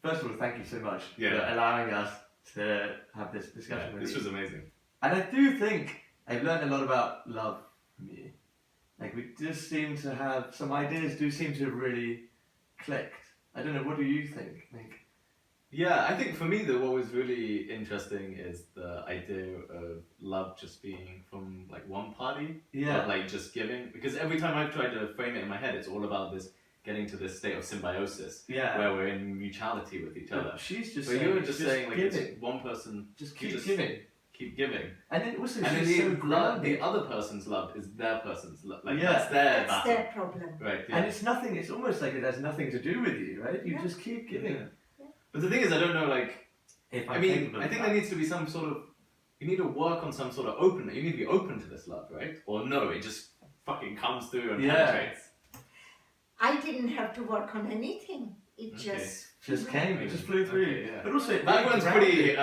first of all, thank you so much for allowing us to have this discussion with This you. was amazing. And I do think I've learned a lot about love from you. Like we just seem to have some ideas. Do seem to have really clicked. I don't know. What do you think? Like, Yeah, I think for me, what was really interesting is the idea of love just being from like one party, yeah, not like just giving. Because every time I've tried to frame it in my head, it's all about this getting to this state of symbiosis yeah. where we're in mutuality with each other. She's just But saying, you were just saying like giving. it's one person Just you keep giving. keep giving, And then also and then she's so the grounded. other person's love is their person's love. Like Yeah. that's their That's battle, their problem. right? Yeah. And it's nothing, it's almost like it has nothing to do with you, right? You Yeah. just keep giving. Yeah. But the thing is, I don't know, like, If I I'm mean, capable I of think that. there needs to be some sort of, you need to work on some sort of openness. You need to be open to this love, right? Or no, it just fucking comes through and Yeah. penetrates. I didn't have to work on anything. It Okay. just came, it just flew through. Okay, yeah. But also, it That really one's grounded. pretty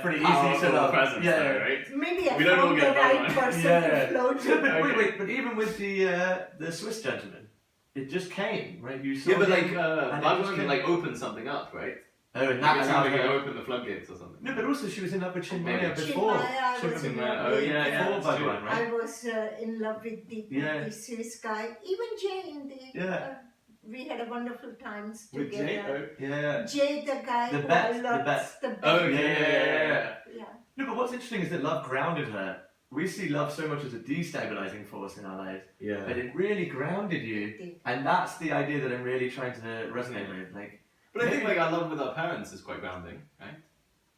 pretty easy to powerful love. presence, Yeah, though, yeah. right? Maybe I We don't all found get the that right one. person Yeah. to flow No, to. but Okay. wait, but even with the Swiss gentleman, it just came, right? You saw Yeah, but him, like, and it just Bhagwan came. like opened something up, right? Oh, and Like, that's it's how like it open the floodgates or something. No, but also she was in love with Chinmaya Maybe. before. Chinmaya, I She was in Chinmaya, love oh, with, yeah, before that's true. Bhagwan, right? I was in love with Yeah. the Swiss guy. Even Jay in the... Yeah. We had a wonderful times With together. Jay? Yeah. Jay, the guy The who bet, I the loved. bet. The bet. Oh, Yeah. Yeah. No, but what's interesting is that love grounded her. We see love so much as a destabilizing force in our lives, Yeah. but it really grounded you, It did. and that's the idea that I'm really trying to resonate with. Like, But I think like our love with our parents is quite grounding, right?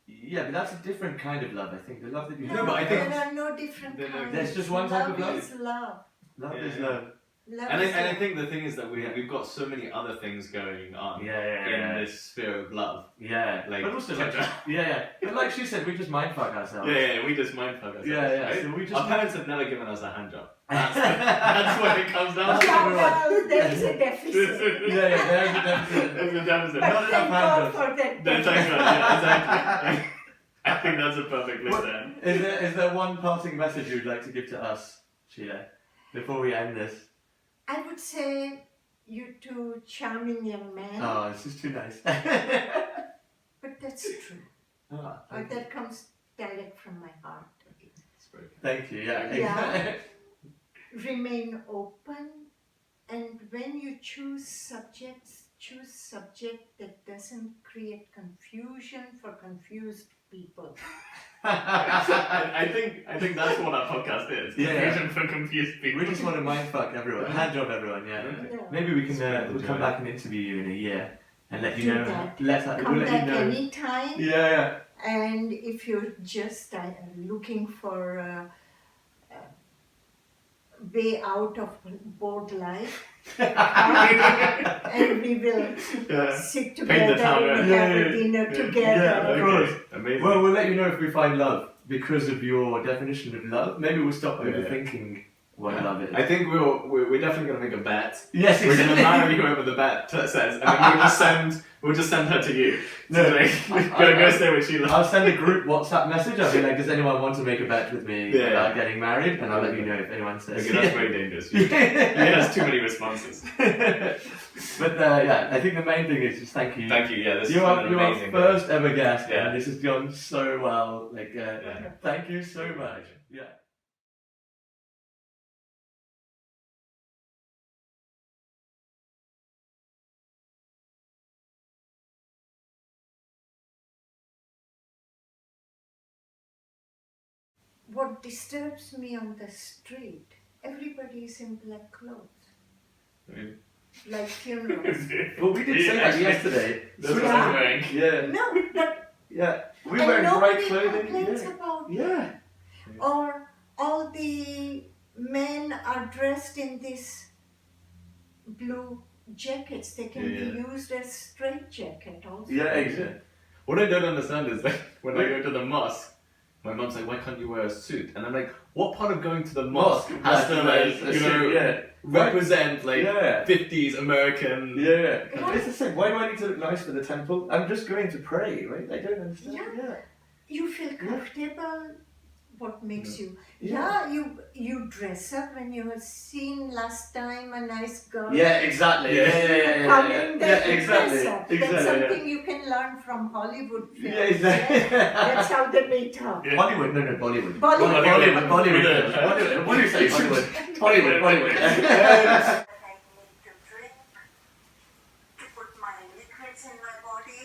yeah, but that's a different kind of love. I think the love that you No, have. but I with think- parents- there are no different There are no- kinds. There's just one type of love? Is love. love Yeah, is yeah. love. Love And is I love. think the thing is that Yeah. we've got so many other things going on Yeah. in this sphere of love. Yeah, Like, but also, like, yeah. But like she said, we just mindfuck ourselves. Yeah, we just mindfuck ourselves. Yeah. Right? So we just Our parents have never given us a hand job. That's what it comes down to. Yeah, well, there is a deficit. yeah. There's a deficit. There's a deficit. But Not enough thank hand God jobs. for that. Then thanks, yeah, exactly. I think that's a perfect place to end. Is there one parting message you'd like to give to us, Sheila, before we end this? I would say you two charming young men, Oh, this is too nice. but that's true. Thank you. That comes direct from my heart. It's very kind. Thank you. Yeah. Yeah. Remain open, and when you choose subject that doesn't create confusion for confused people. I think that's what our podcast is. Yeah. Confusion for confused people. We just want to mindfuck everyone, hand job everyone. Yeah. Yeah. Maybe we can Spread the we'll come joy. back and interview you in a year and let you Do know. that. We'll Come let back you know. anytime. Yeah. And if you're just looking for a way out of bored life, and we will Yeah. sit Paint the together town, and yeah. have a dinner together. Yeah, of course. Amazing. Well, we'll let you know if we find love because of your definition of love. Maybe we'll stop Yeah. overthinking what Yeah. love is. I think we're definitely gonna make a bet. Yes, We're gonna exactly. marry whoever the bet says, and then we'll just send her to you. No. So, like, go stay with Sheila. I'll send a group WhatsApp message. I'll be like, does anyone want to make a bet with me Yeah. about getting married? And I'll let you know if anyone says. Okay, that's very dangerous. He has too many responses. But yeah, I think the main thing is just thank you. Thank you. Yeah, this You has are been you are amazing. first ever guest, Yeah. and this has gone so well. Like, Yeah. thank you so much. Yeah. What disturbs me on the street, everybody is in black clothes, Really? like funerals. Well, we did say that actually, yesterday. That's what Yeah. I'm wearing. Yeah. No, but Yeah. We and wear bright nobody clothing. complains Yeah. about it. Yeah. Or all the men are dressed in these blue jackets. They can Yeah. be used as straight jacket also. Yeah, exactly. What I don't understand is that when I go to the mosque, my mum's like, why can't you wear a suit? And I'm like, what part of going to the mosque has to, like, you know, yeah. represent, like, Yeah. 50s American... Yeah. It's the same. Why do I need to look nice for the temple? I'm just going to pray, right? I don't understand. Yeah. You feel comfortable. What makes you? Yeah. Yeah, you dress up when you have seen last time a nice girl. Yeah, exactly. Yeah. Coming, Yeah, then you exactly. dress up. Exactly. That's yeah. something you can learn from Hollywood films. Yeah, exactly. That's how they meet up. Yeah. Bollywood, no, Bollywood. Bollywood. Bollywood. What do you say? Bollywood. Bollywood. I need to drink to put my liquids in my body.